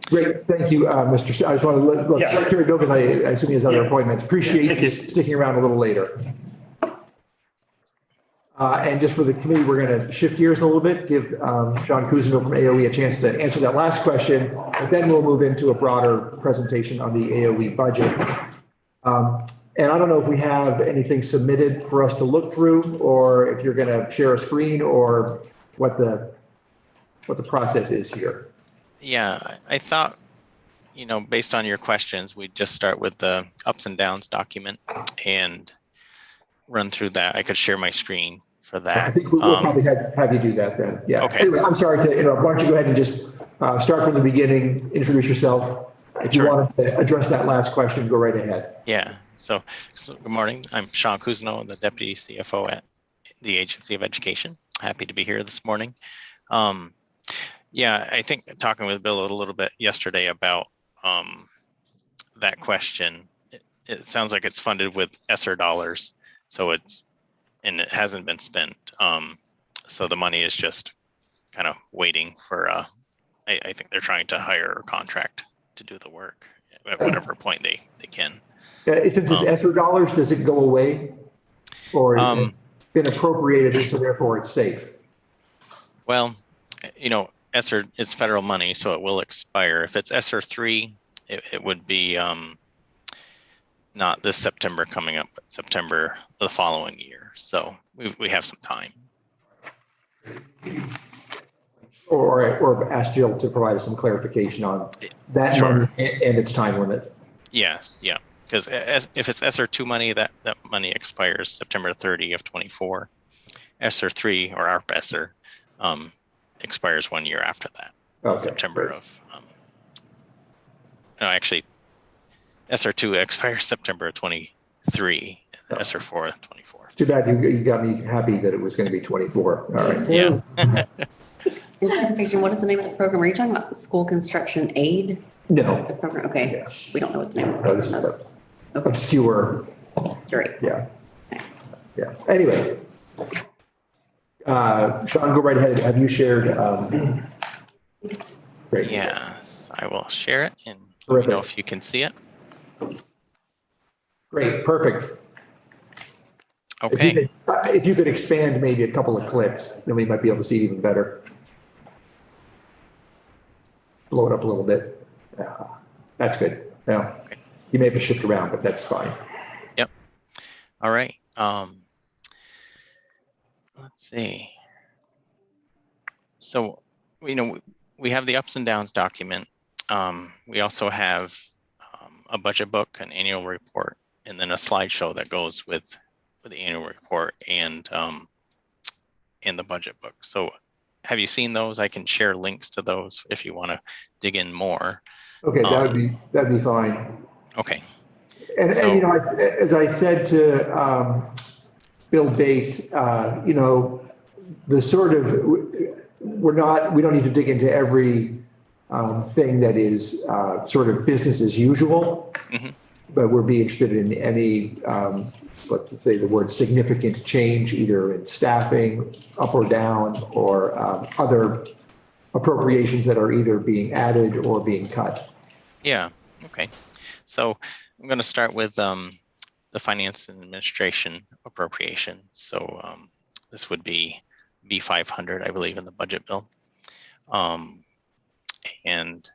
Great, thank you, Mr. I just want to let Yeah. Secretary go because I assume he has other Yeah. appointments. Appreciate Thank you you. sticking around a little later. And just for the committee, we're going to shift gears a little bit, give Sean Kuzma from AOE a chance to answer that last question, but then we'll move into a broader presentation on the AOE budget. And I don't know if we have anything submitted for us to look through, or if you're going to share a screen, or what the process is here. Yeah, I thought, based on your questions, we'd just start with the ups and downs document and run through that. I could share my screen for that. I think we'll probably have you do that then. Yeah. Okay. Anyway, I'm sorry to interrupt. Why don't you go ahead and just start from the beginning, introduce yourself. If you Sure. wanted to address that last question, go right ahead. Yeah, so good morning. I'm Sean Kuzno, the Deputy CFO at the Agency of Education. Happy to be here this morning. Yeah, I think talking with Bill a little bit yesterday about that question, it sounds like it's funded with ESSER dollars. So and it hasn't been spent. So the money is just kind of waiting for, I think they're trying to hire a contract to do the work at whatever point they can. Since it's ESSER dollars, does it go away? Or it's been appropriated and so therefore it's safe? Well, ESSER is federal money, so it will expire. If it's ESSER 3, it would be not this September coming up, but September the following year. So we have some time. Or ask Jill to provide us some clarification on that Sure. money and its time limit. Yes, yeah. Because if it's ESSER 2 money, that money expires September 30 of 24. ESSER 3 or ARP ESSER expires 1 year after that. Okay. September of, no, actually, ESSER 2 expires September 23, ESSER 4 24. Too bad you got me happy that it was going to be 24. All right. Yeah. In clarification, what is the name of the program? Are you talking about school construction aid? No, The program, okay. Yeah. We don't know what the name of the no, program this is. is Okay, obscure. great. Yeah. Yeah. Anyway. Sean, go right ahead. Have you shared? Great. Yes, I will share it and let me know Terrific. if you can see it. Great. Perfect. Okay. If you could expand maybe a couple of clicks, then we might be able to see it even better. Blow it up a little bit. That's good. Now, Okay. you may have to shift around, but that's fine. All right. Let's see. So, we have the ups and downs document. We also have a budget book, an annual report, and then a slideshow that goes with the annual report and the budget book. So have you seen those? I can share links to those if you want to dig in more. Okay, that'd be fine. Okay. And So- as I said to Bill Bates, the sort of, we don't need to dig into every thing that is sort of business as usual, but we'd be interested in any, let's say the word significant change, either in staffing, up or down, or other appropriations that are either being added or being cut. Yeah. Okay. So I'm going to start with the finance and administration appropriation. So this would be B500, I believe, in the budget bill. And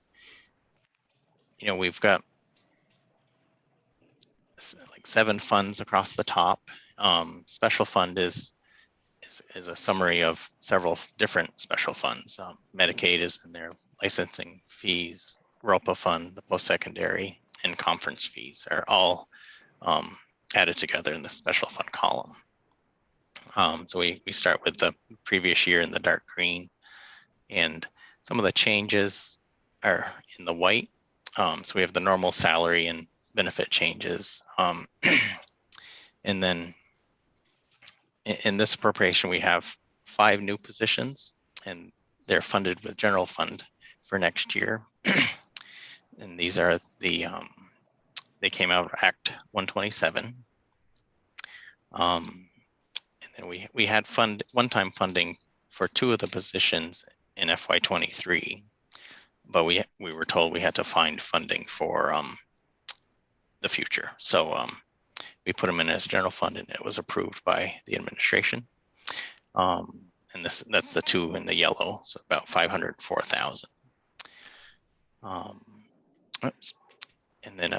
we've got like 7 funds across the top. Special fund is a summary of several different special funds. Medicaid is in there, licensing fees, ROPA fund, the post-secondary, and conference fees are all added together in the special fund column. So we start with the previous year in the dark green, and some of the changes are in the white. So we have the normal salary and benefit changes. And then in this appropriation, we have 5 new positions, and they're funded with general fund for next year. And these are they came out of Act 127. And then we had one-time funding for 2 of the positions in FY23, but we were told we had to find funding for the future. So we put them in as general fund, and it was approved by the administration. And that's the 2 in the yellow, so about 504,000. Oops. And then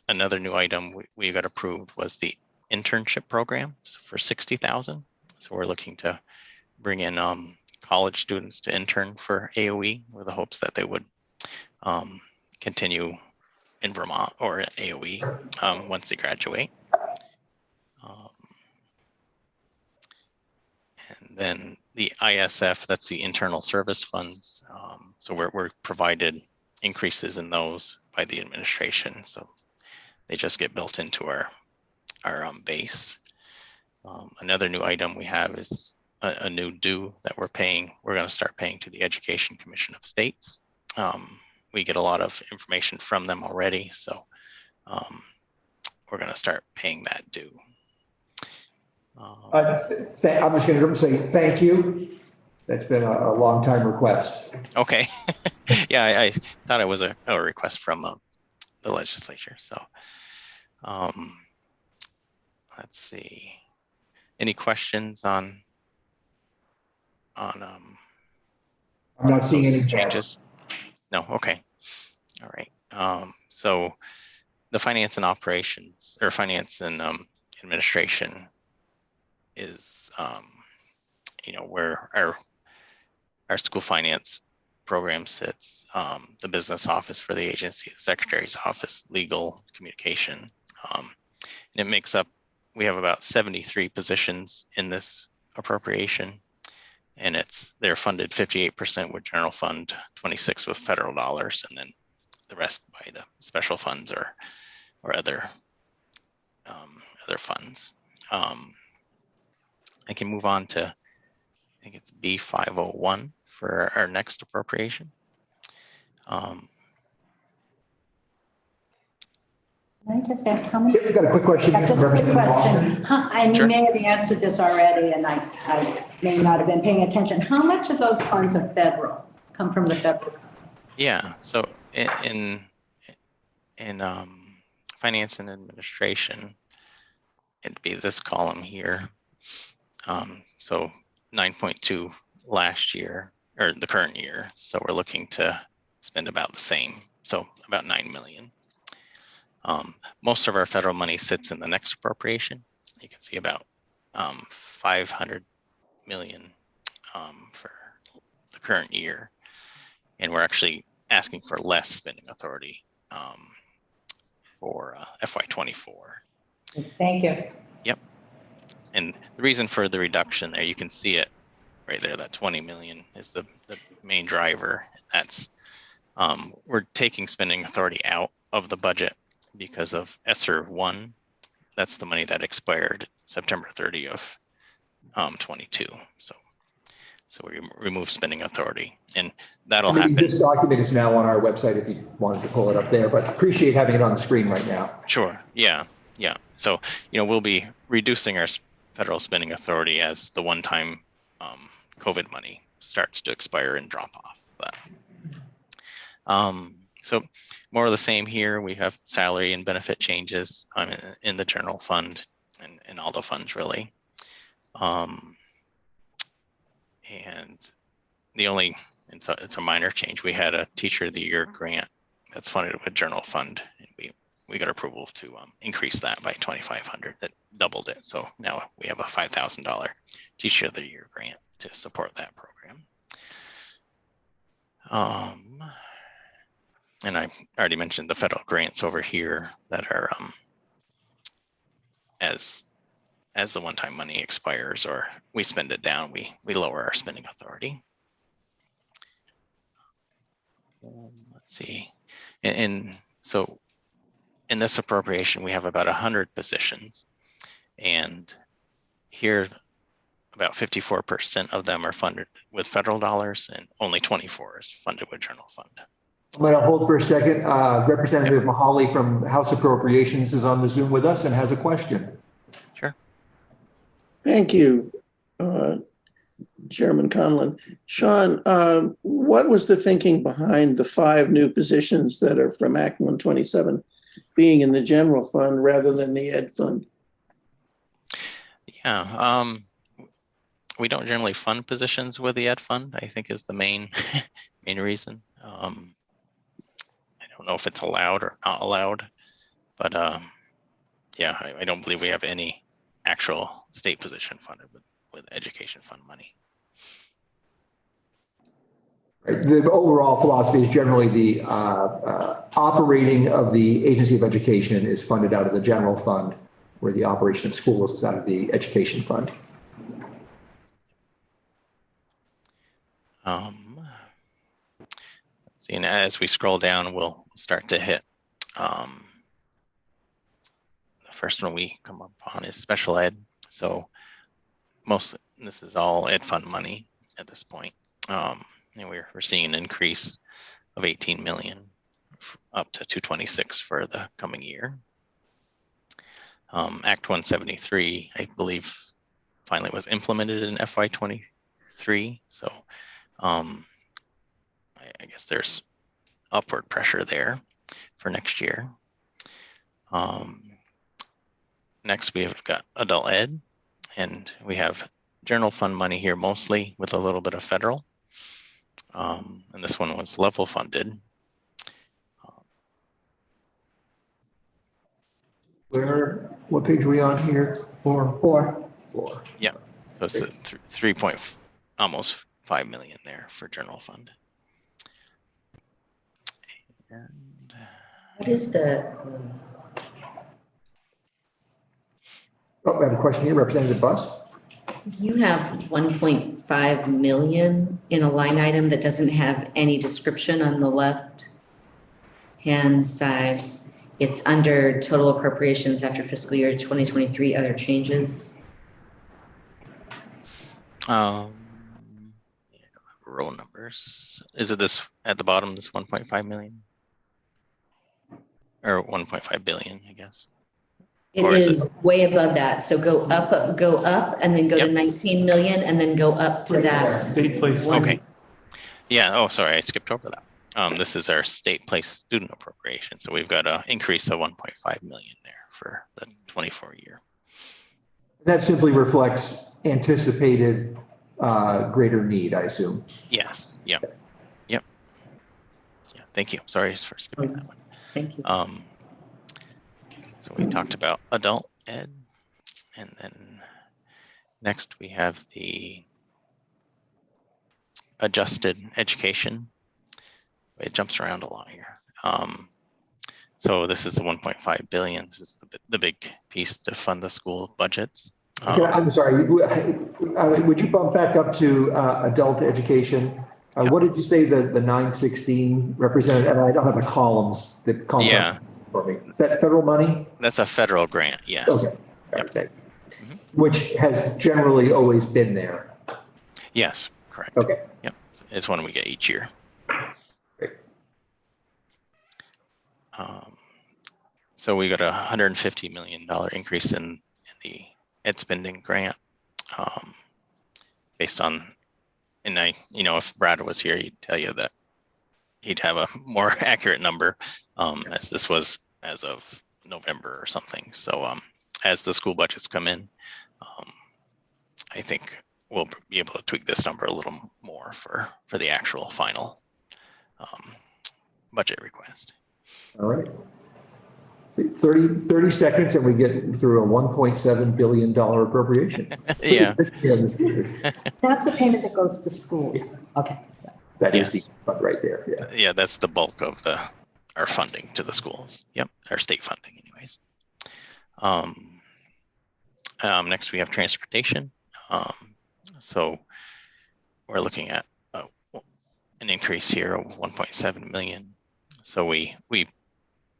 another new item we got approved was the internship program for 60,000. So we're looking to bring in college students to intern for AOE with the hopes that they would continue in Vermont or at AOE once they graduate. And then the ISF, that's the internal service funds. So we're provided increases in those by the administration. So they just get built into our base. Another new item we have is a new due that we're paying. We're going to start paying to the Education Commission of States. We get a lot of information from them already, so we're going to start paying that due. I'm just going to say thank you. That's been a long time request. Okay. Yeah, I thought it was a request from the legislature. So let's see. Any questions on I'm not seeing any changes? No. Okay. All right. So the finance and operations, or finance and administration, is where our school finance program sits. The business office for the agency, the secretary's office, legal, communication, and it makes up. We have about 73 positions in this appropriation, and they're funded 58% with general fund, 26 with federal dollars, and then the rest by the special funds or other funds. I can move on to, I think it's B501 for our next appropriation. Can I just ask how many? We've got a quick question. Just a quick Representative question. Boston. And Sure. you may have answered this already, and I may not have been paying attention. How much of those funds are federal, come from the federal? Yeah, so in finance and administration, it'd be this column here. So 9.2 last year, or the current year. So we're looking to spend about the same, so about 9 million. Most of our federal money sits in the next appropriation. You can see about 500 million for the current year. And we're actually asking for less spending authority for FY24. Thank you. Yep. And the reason for the reduction there, you can see it right there, that 20 million is the main driver. That's we're taking spending authority out of the budget because of ESSER 1. That's the money that expired September 30 of 22. So we remove spending authority, and that'll happen. This document is now on our website if you wanted to pull it up there, but appreciate having it on the screen right now. Sure. Yeah. So, we'll be reducing our federal spending authority as the one-time COVID money starts to expire and drop off. But so more of the same here. We have salary and benefit changes in the general fund and all the funds really. And the only, it's a minor change. We had a Teacher of the Year grant that's funded with general fund, and we got approval to increase that by 2,500. That doubled it. So now we have a $5,000 Teacher of the Year grant to support that program. And I already mentioned the federal grants over here that are as the one-time money expires or we spend it down, we lower our spending authority. Let's see, and so in this appropriation we have about 100 positions, and here about 54% of them are funded with federal dollars, and only 24 is funded with general fund. I'm going to hold for a second. Representative Mahaly from House Appropriations is on the Zoom with us and has a question. Sure. Thank you, Chairman Conlon. Sean, what was the thinking behind the 5 new positions that are from Act 127 being in the general fund rather than the ed fund? Yeah, we don't generally fund positions with the ed fund, I think is the main reason. I don't know if it's allowed or not allowed, but yeah, I don't believe we have any actual state position funded with education fund money. Right. The overall philosophy is generally the operating of the Agency of Education is funded out of the general fund, where the operation of schools is out of the education fund. Let's see, and as we scroll down, we'll start to hit the first one we come up on is special ed. So this is all ed fund money at this point. And we're seeing an increase of 18 million up to 226 for the coming year. Act 173, I believe, finally was implemented in FY23. So I guess there's upward pressure there for next year. Next, we have got adult ed, and we have general fund money here mostly with a little bit of federal. And this one was level funded. What page are we on here? Four. Yeah, so it's a almost 5 million there for general fund. And What is the, Oh, we have a question here, Representative Buss. you have 1.5 million in a line item that doesn't have any description on the left hand side. It's under total appropriations after fiscal year 2023, other changes. Yeah, row numbers. Is it this at the bottom, this 1.5 million? Or 1.5 billion, I guess. It Or is is way above that. So go up and then go to Yep. 19 million and then go up to that. State place. one. Okay. Yeah, oh, sorry, I skipped over that. This is our state place student appropriation. So we've got an increase of 1.5 million there for the 24 year. That simply reflects anticipated greater need, I assume. Yes, yep. Yeah, thank you. Sorry for skipping that one. Thank you. So we talked about adult ed, and then next we have the adjusted education. It jumps around a lot here. So this is the 1.5 billion. This is the big piece to fund the school budgets. Okay, I'm sorry, would you bump back up to adult education? What did you say the 916 represented? And I don't have the columns. Yeah. For me. Is that federal money? That's a federal grant, yes. Okay. Okay. Which has generally always been there. Yes, correct. Okay. Yep, it's one we get each year. Great. So we got a $150 million increase in the ed spending grant, based on, and if Brad was here, he'd tell you that he'd have a more accurate number, as this was as of November or something. So as the school budgets come in, I think we'll be able to tweak this number a little more for the actual final budget request. All right. 30 seconds and we get through a $1.7 billion appropriation. Yeah. That's the payment that goes to schools. Okay. That Yes. is the fund right there. Yeah. Yeah, that's the bulk of our funding to the schools. Yep, our state funding anyways. Next we have transportation. So we're looking at an increase here of 1.7 million. So we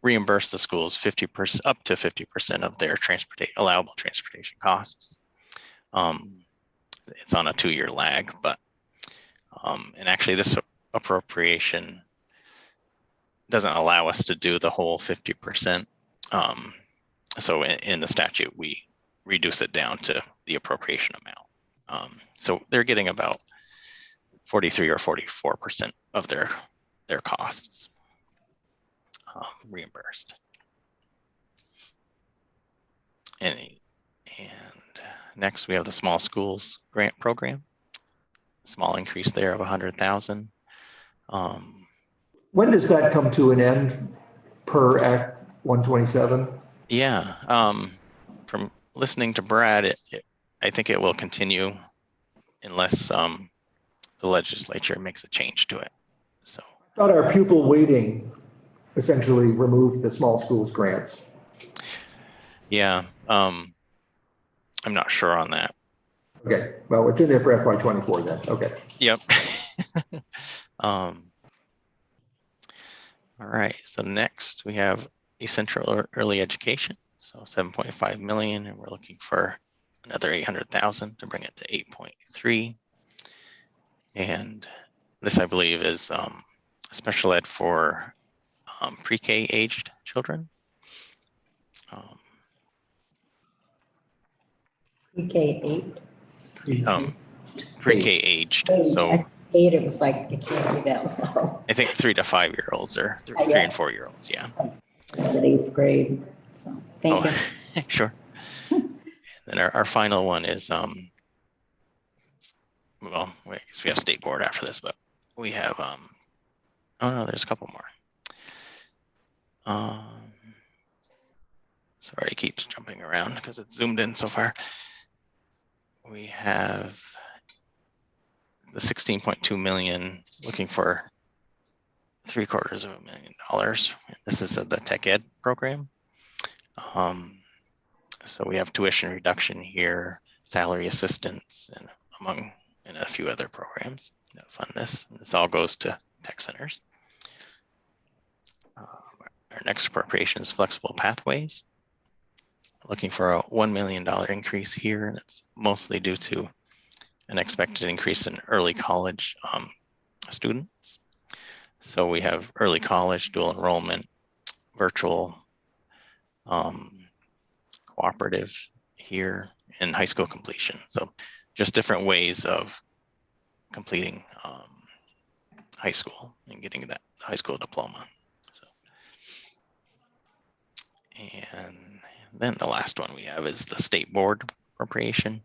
reimburse the schools 50%, up to 50% of their allowable transportation costs. it's on a 2-year lag, but, and actually this appropriation doesn't allow us to do the whole 50%. So in the statute, we reduce it down to the appropriation amount. So they're getting about 43 or 44% of their costs reimbursed. And next we have the small schools grant program. Small increase there of 100,000. When does that come to an end per Act 127? Yeah, from listening to Brad, I think it will continue unless the legislature makes a change to it. So I thought our pupil weighting essentially removed the small schools grants. yeah, I'm not sure on that. Okay, well, it's in there for FY24 then, okay. Yep. All right, so next we have essential early education. So 7.5 million, and we're looking for another 800,000 to bring it to 8.3. And this, I believe, is special ed for pre-K aged children. Pre-K 8. Pre-K aged. So 8, it was like, it can't be that low. I think 3 to 5 year olds or 3 and 4 year olds. Yeah. I was at 8th grade. So thank you. Sure. And then our final one is well, I guess we have state board after this, but we have oh no, there's a couple more. Sorry, it keeps jumping around because it's zoomed in so far. We have the 16.2 million, looking for $750,000. This is the tech ed program. So we have tuition reduction here, salary assistance, and a few other programs that fund this. This all goes to tech centers. Our next appropriation is flexible pathways. Looking for a $1 million increase here, and it's mostly due to an expected increase in early college students. So we have early college, dual enrollment, virtual, cooperative here, and high school completion. So just different ways of completing high school and getting that high school diploma. So, and then the last one we have is the state board appropriation.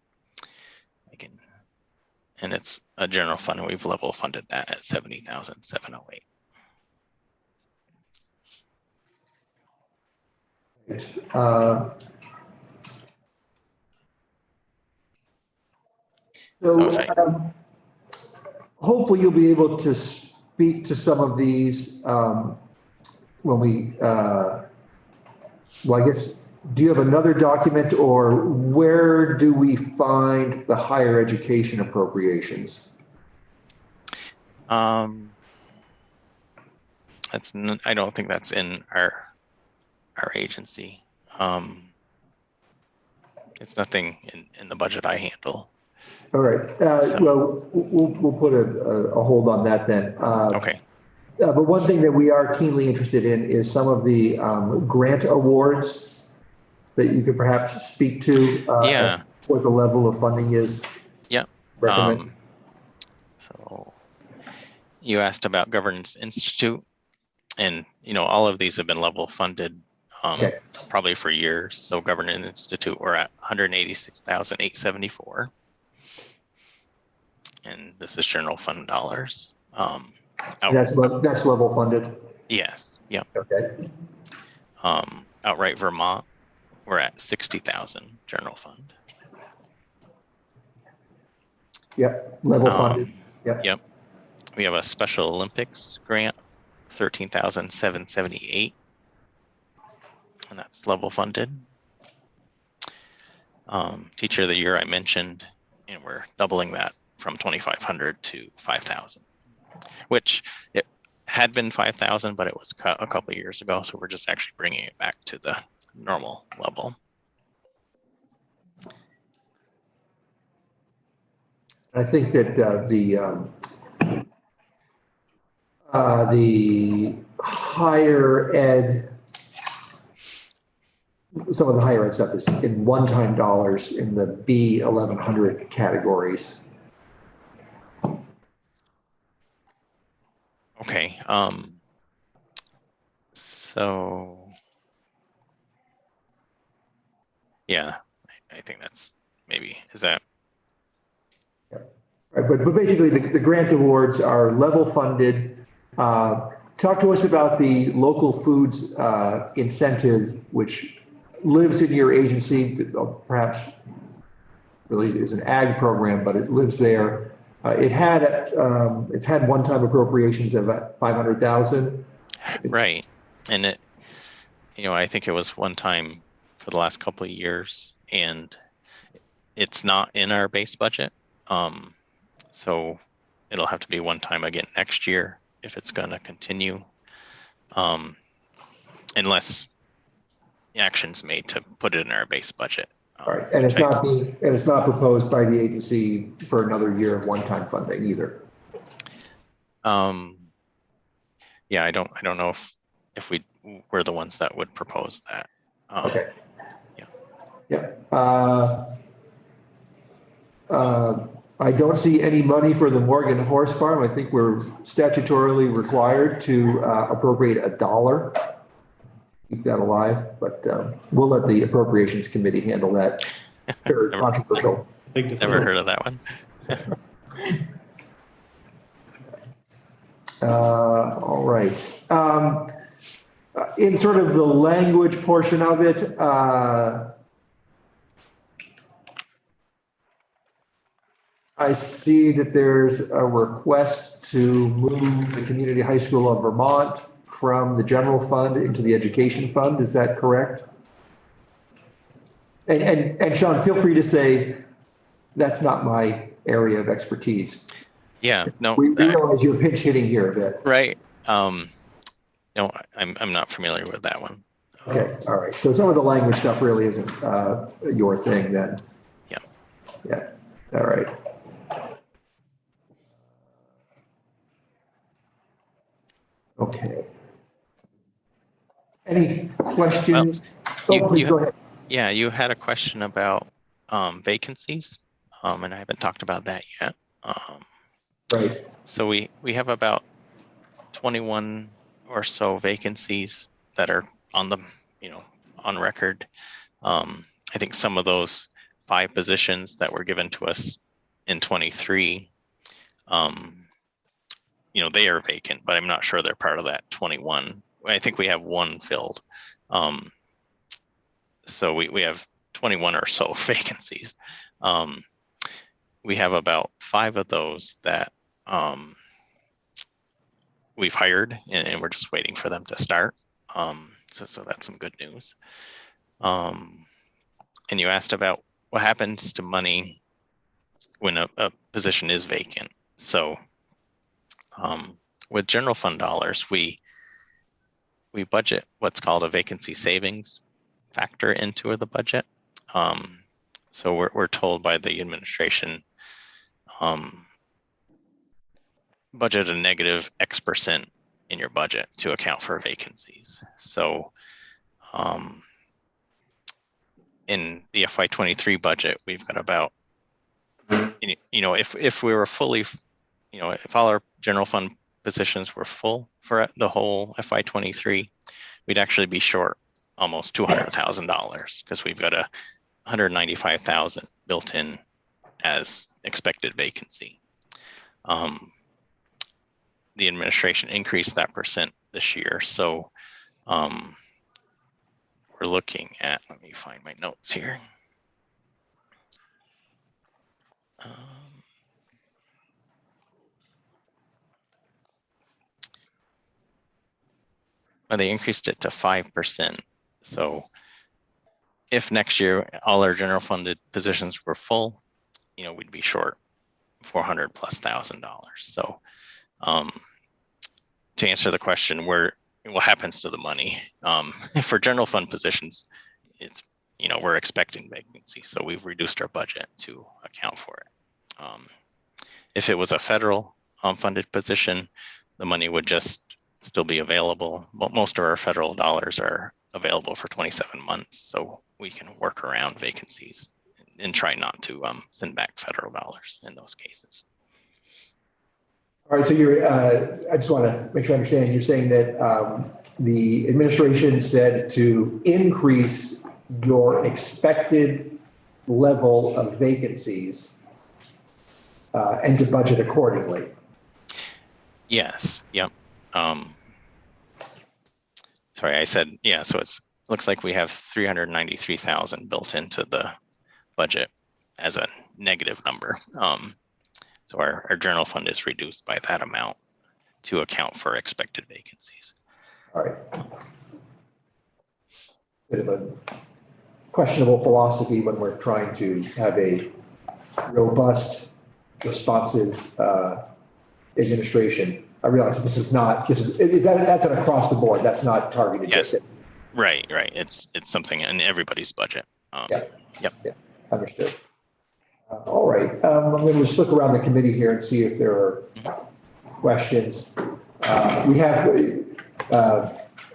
And it's a general fund, and we've level funded that at 70,708. Hopefully you'll be able to speak to some of these when we, well, I guess, do you have another document, or where do we find the higher education appropriations? I don't think that's in our agency. It's nothing in the budget I handle. All right. Well, we'll put a hold on that then. Okay. But one thing that we are keenly interested in is some of the grant awards that you could perhaps speak to. Yeah. What the level of funding is. Yeah. Recommend. So you asked about Governance Institute, and all of these have been level funded Okay. probably for years. So Governance Institute, we're at 186,874. And this is general fund dollars. That's level funded. Yes. Yeah. Okay. Outright Vermont, we're at 60,000 general fund. Yep. Level funded. Yep. Yep. We have a Special Olympics grant, 13,778, and that's level funded. Teacher of the Year I mentioned, and we're doubling that from 2,500 to 5,000, which it had been 5,000, but it was cut a couple of years ago. So we're just actually bringing it back to the normal level. I think that the higher ed, some of the higher ed stuff is in one-time dollars in the B 1100 categories. Okay, so yeah, I think that's maybe, is that, Right, but basically the grant awards are level funded. Talk to us about the local foods incentive, which lives in your agency, perhaps really is an ag program, but it lives there. It's had one-time appropriations of 500,000. right? And it, I think it was one time for the last couple of years, and it's not in our base budget. So it'll have to be one time again next year if it's going to continue, unless action's made to put it in our base budget. Right, and it's not proposed by the agency for another year of one-time funding either. Yeah, I don't know if we're the ones that would propose that. Okay. Yeah. I don't see any money for the Morgan Horse Farm. I think we're statutorily required to appropriate $1. Keep that alive, but we'll let the Appropriations Committee handle that. Very controversial. Never heard of that one. All right. In sort of the language portion of it, I see that there's a request to move the Community High School of Vermont from the general fund into the education fund. Is that correct? And Sean, feel free to say that's not my area of expertise. Yeah, no. We realize you're pinch hitting here a bit. Right. No, I'm not familiar with that one. Okay, all right. So some of the language stuff really isn't your thing then. Yeah. Yeah, all right. Okay. Any questions? Please go ahead. Yeah, you had a question about vacancies, and I haven't talked about that yet. Right. So we have about 21 or so vacancies that are on the, on record. I think some of those 5 positions that were given to us in 23, they are vacant, but I'm not sure they're part of that 21. I think we have 1 filled. So we have 21 or so vacancies. We have about 5 of those that we've hired, and we're just waiting for them to start. So that's some good news. And you asked about what happens to money when a position is vacant. So with general fund dollars, we budget what's called a vacancy savings factor into the budget. So we're told by the administration, budget a negative X% in your budget to account for vacancies. So in the FY23 budget, we've got about, if we were fully, if all our general fund positions were full for the whole FY23, we'd actually be short almost $200,000 because we've got 195,000 built in as expected vacancy. The administration increased that percent this year. So we're looking at, let me find my notes here. They increased it to 5%. So if next year all our general funded positions were full, we'd be short $400,000+. So to answer the question, what happens to the money? For general fund positions, it's, we're expecting vacancy, so we've reduced our budget to account for it. If it was a federal funded position, the money would just still be available. But most of our federal dollars are available for 27 months, so we can work around vacancies and try not to send back federal dollars in those cases. All right, so I just want to make sure I understand. You're saying that the administration said to increase your expected level of vacancies and to budget accordingly. Yes. Yep. Sorry, I said, yeah, so looks like we have 393,000 built into the budget as a negative number. So our general fund is reduced by that amount to account for expected vacancies. All right. Bit of a questionable philosophy when we're trying to have a robust, responsive administration. I realize that's an across the board. That's not targeted. Yes. Right. It's something in everybody's budget. Yeah. Yep. Yeah. Understood. All right. I'm going to just look around the committee here and see if there are questions. We have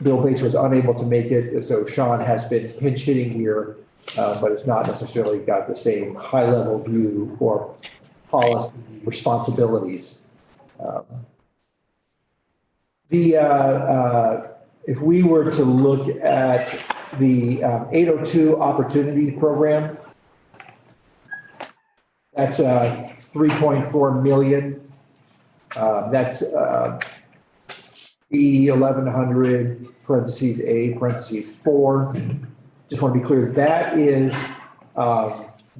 Bill Bates was unable to make it, so Sean has been pinch hitting here, but it's not necessarily got the same high level view or policy responsibilities. If we were to look at the 802 Opportunity Program, that's 3.4 million. That's E1100 parentheses A parentheses 4. Just want to be clear, that is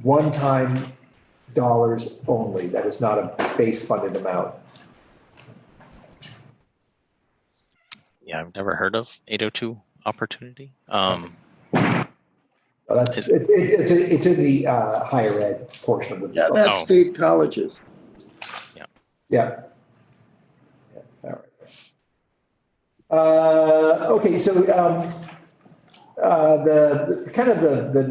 one-time dollars only. That is not a base funded amount. Yeah, I've never heard of 802 Opportunity. It's in the higher ed portion of the. Yeah, that's state colleges. Yeah. All right. Okay, so the kind of the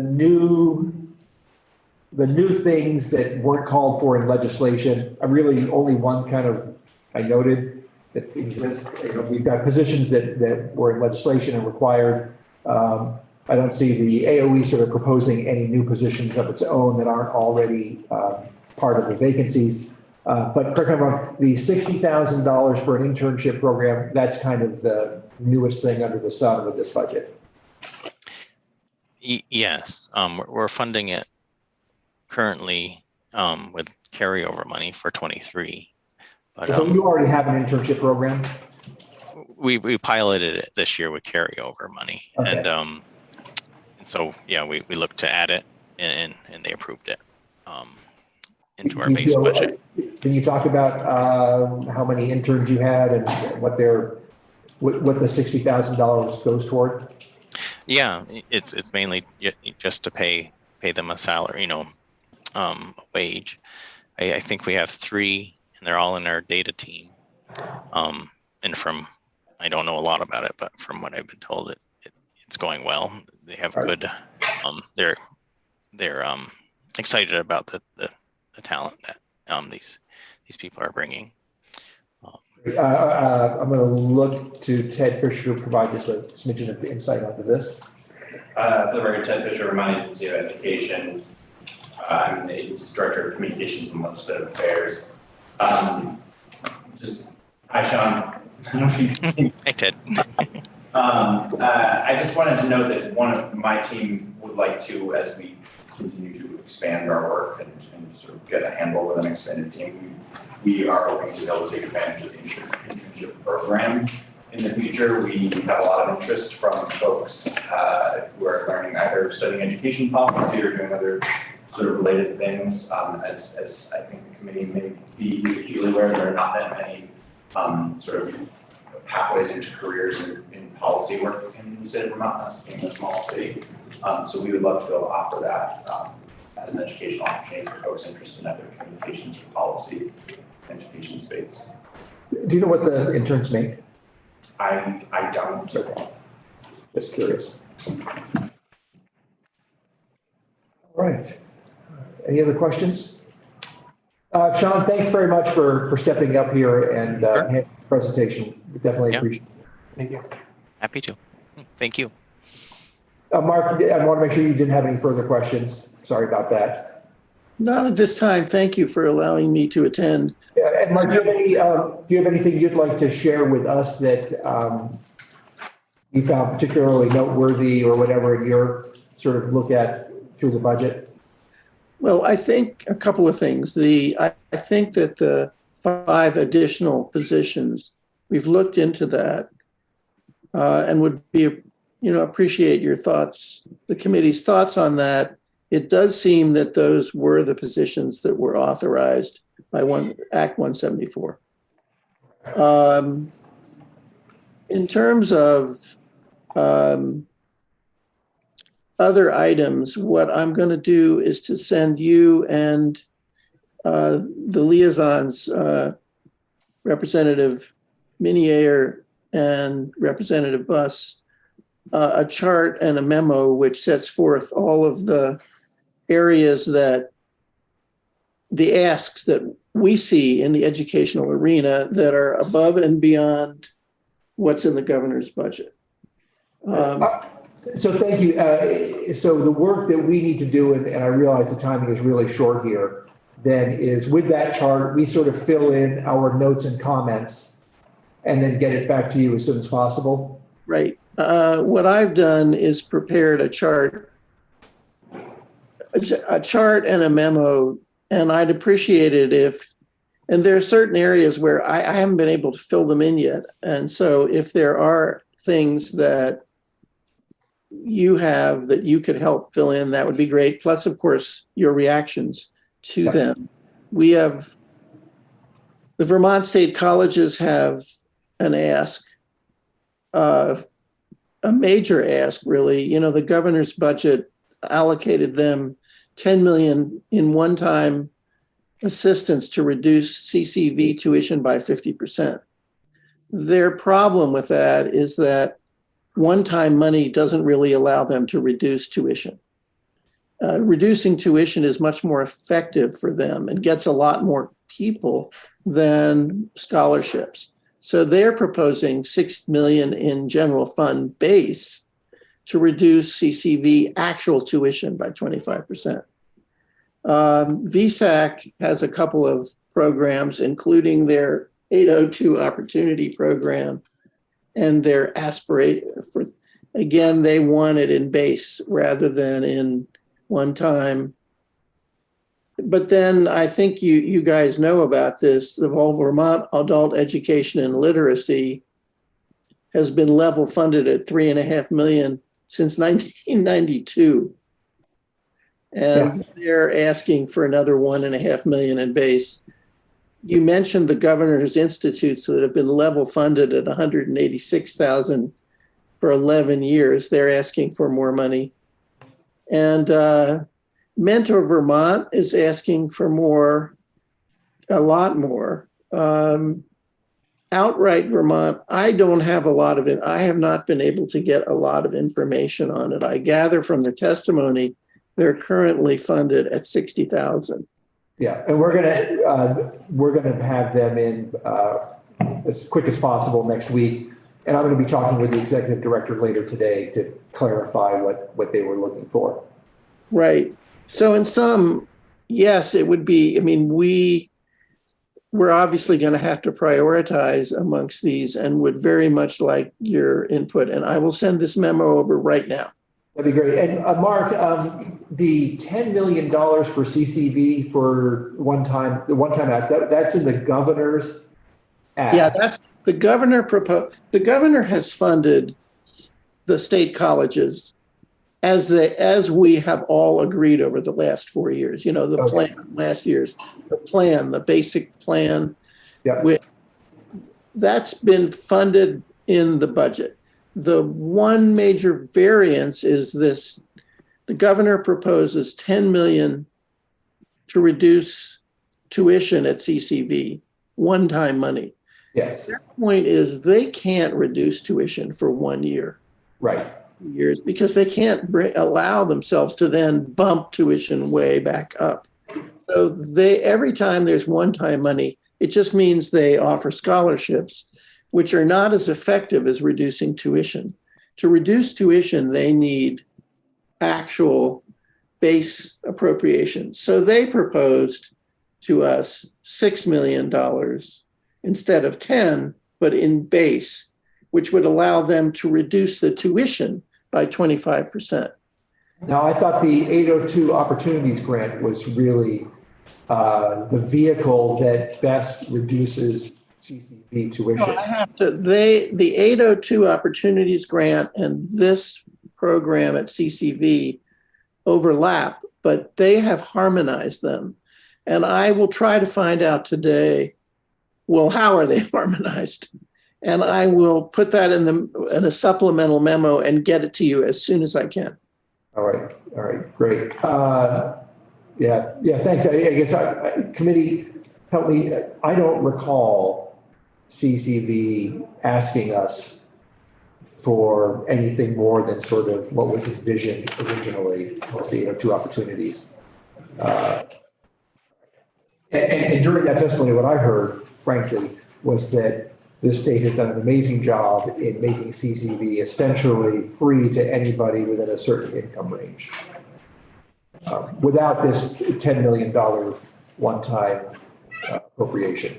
new things that weren't called for in legislation, I really only one kind of I noted that exists. You know, we've got positions that were in legislation and required. I don't see the AOE sort of proposing any new positions of its own that aren't already part of the vacancies. But correct me if I'm wrong, the $60,000 for an internship program, that's kind of the newest thing under the sun with this budget. Yes, we're funding it currently with carryover money for 23. But, so you already have an internship program? We piloted it this year with carryover money. Okay. And so, yeah, we looked to add it and they approved it into our base budget. Can you talk about how many interns you had and what the $60,000 goes toward? Yeah, it's mainly just to pay them a salary, a wage. I think we have 3, and they're all in our data team. And I don't know a lot about it, but from what I've been told, it's going well. They have good. They're excited about the talent that these people are bringing. I'm going to look to Ted Fisher to provide us with a smidgen of insight onto this. For the record, Ted Fisher, Vermont Agency of Education. I'm the agency's Director of Communications and Legislative Affairs. Hi, Sean. Hey, Ted. I just wanted to note that one of my team would like to, as we continue to expand our work and sort of get a handle with an expanded team, we are hoping to be able to take advantage of the internship program in the future. We have a lot of interest from folks who are learning either studying education policy or doing other sort of related things. As I think the committee may be acutely aware, there are not that many sort of pathways into careers in policy work in the state of Vermont, that's being a small city. So we would love to be able to offer that as an educational opportunity for folks interested in other communications or policy education space. Do you know what the interns make? I don't. Okay. Just curious. All right. Any other questions? Sean, thanks very much for stepping up here and Sure. handling the presentation. We definitely Yeah. appreciate it. Thank you. Happy to. Thank you. Mark, I want to make sure you didn't have any further questions. Sorry about that. Not at this time. Thank you for allowing me to attend. And Mark, do you have anything you'd like to share with us that you found particularly noteworthy or whatever in your sort of look at through the budget? Well, I think a couple of things. I think that the 5 additional positions, we've looked into that and would be, appreciate your thoughts, the committee's thoughts on that. It does seem that those were the positions that were authorized by Act 174. In terms of other items, what I'm going to do is to send you and the liaisons, Representative Minier and Representative Buss, a chart and a memo which sets forth all of the areas that the asks that we see in the educational arena that are above and beyond what's in the governor's budget. So thank you. So the work that we need to do, and I realize the timing is really short here, then is with that chart, we sort of fill in our notes and comments and then get it back to you as soon as possible. Right. What I've done is prepared a chart and a memo, and I'd appreciate it if, and there are certain areas where I haven't been able to fill them in yet. And so if there are things that you have that you could help fill in, that would be great. Plus, of course, your reactions to them. We have, the Vermont State Colleges have an ask, a major ask, really. The governor's budget allocated them $10 million in one-time assistance to reduce CCV tuition by 50%. Their problem with that is that one-time money doesn't really allow them to reduce tuition. Reducing tuition is much more effective for them and gets a lot more people than scholarships. So they're proposing $6 million in general fund base to reduce CCV actual tuition by 25%. VSAC has a couple of programs, including their 802 Opportunity Program and their aspiration for, again, they want it in base rather than in one time. But then I think you guys know about this. The Vermont Adult Education and Literacy has been level funded at $3.5 million since 1992. And they're asking for another $1.5 million in base. You mentioned the governor's institutes that have been level funded at $186,000 for 11 years. They're asking for more money. And Mentor Vermont is asking for a lot more. Outright Vermont, I don't have a lot of it. I have not been able to get a lot of information on it. I gather from the testimony, they're currently funded at $60,000. Yeah, and we're gonna have them in as quick as possible next week. And I'm going to be talking with the executive director later today to clarify what they were looking for. Right. So in sum, yes, it would be, we're obviously going to have to prioritize amongst these and would very much like your input. And I will send this memo over right now. That'd be great. And Mark, the $10 million for CCV for the one-time ask, that's in the governor's ask. Yeah, that's the governor proposed. The governor has funded the state colleges as we have all agreed over the last 4 years. The plan last year's, the basic plan. Yeah. That's been funded in the budget. The one major variance is this: the governor proposes $10 million to reduce tuition at CCV, one-time money. Yes. Their point is they can't reduce tuition for 1 year. Right. Years, because they can't allow themselves to then bump tuition way back up. So every time there's one-time money, it just means they offer scholarships, which are not as effective as reducing tuition. To reduce tuition, they need actual base appropriations. So they proposed to us $6 million instead of 10, but in base, which would allow them to reduce the tuition by 25%. Now, I thought the 802 Opportunities Grant was really the vehicle that best reduces CCV tuition. No, I have to, the 802 Opportunities Grant and this program at CCV overlap, but they have harmonized them. And I will try to find out today, well, how are they harmonized? And I will put that in a supplemental memo and get it to you as soon as I can. All right, great. Yeah, thanks. I guess committee, help me. I don't recall CCV asking us for anything more than sort of what was envisioned originally, was the 2 opportunities. And during that testimony, what I heard, frankly, was that this state has done an amazing job in making CCV essentially free to anybody within a certain income range. Without this $10 million one-time appropriation.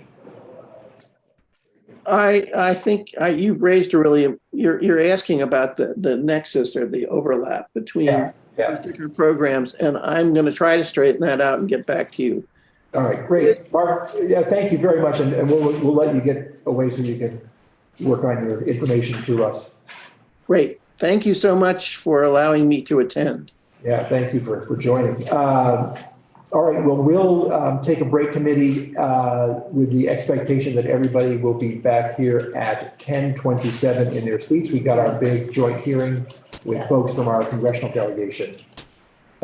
I think you've raised you're asking about the nexus or the overlap between these different programs, and I'm going to try to straighten that out and get back to you. All right, great. Mark, thank you very much, and we'll let you get away so you can work on your information to us. Great. Thank you so much for allowing me to attend. Yeah, thank you for joining. All right, well, we'll take a break, committee, with the expectation that everybody will be back here at 10:27 in their seats. We got our big joint hearing with folks from our congressional delegation.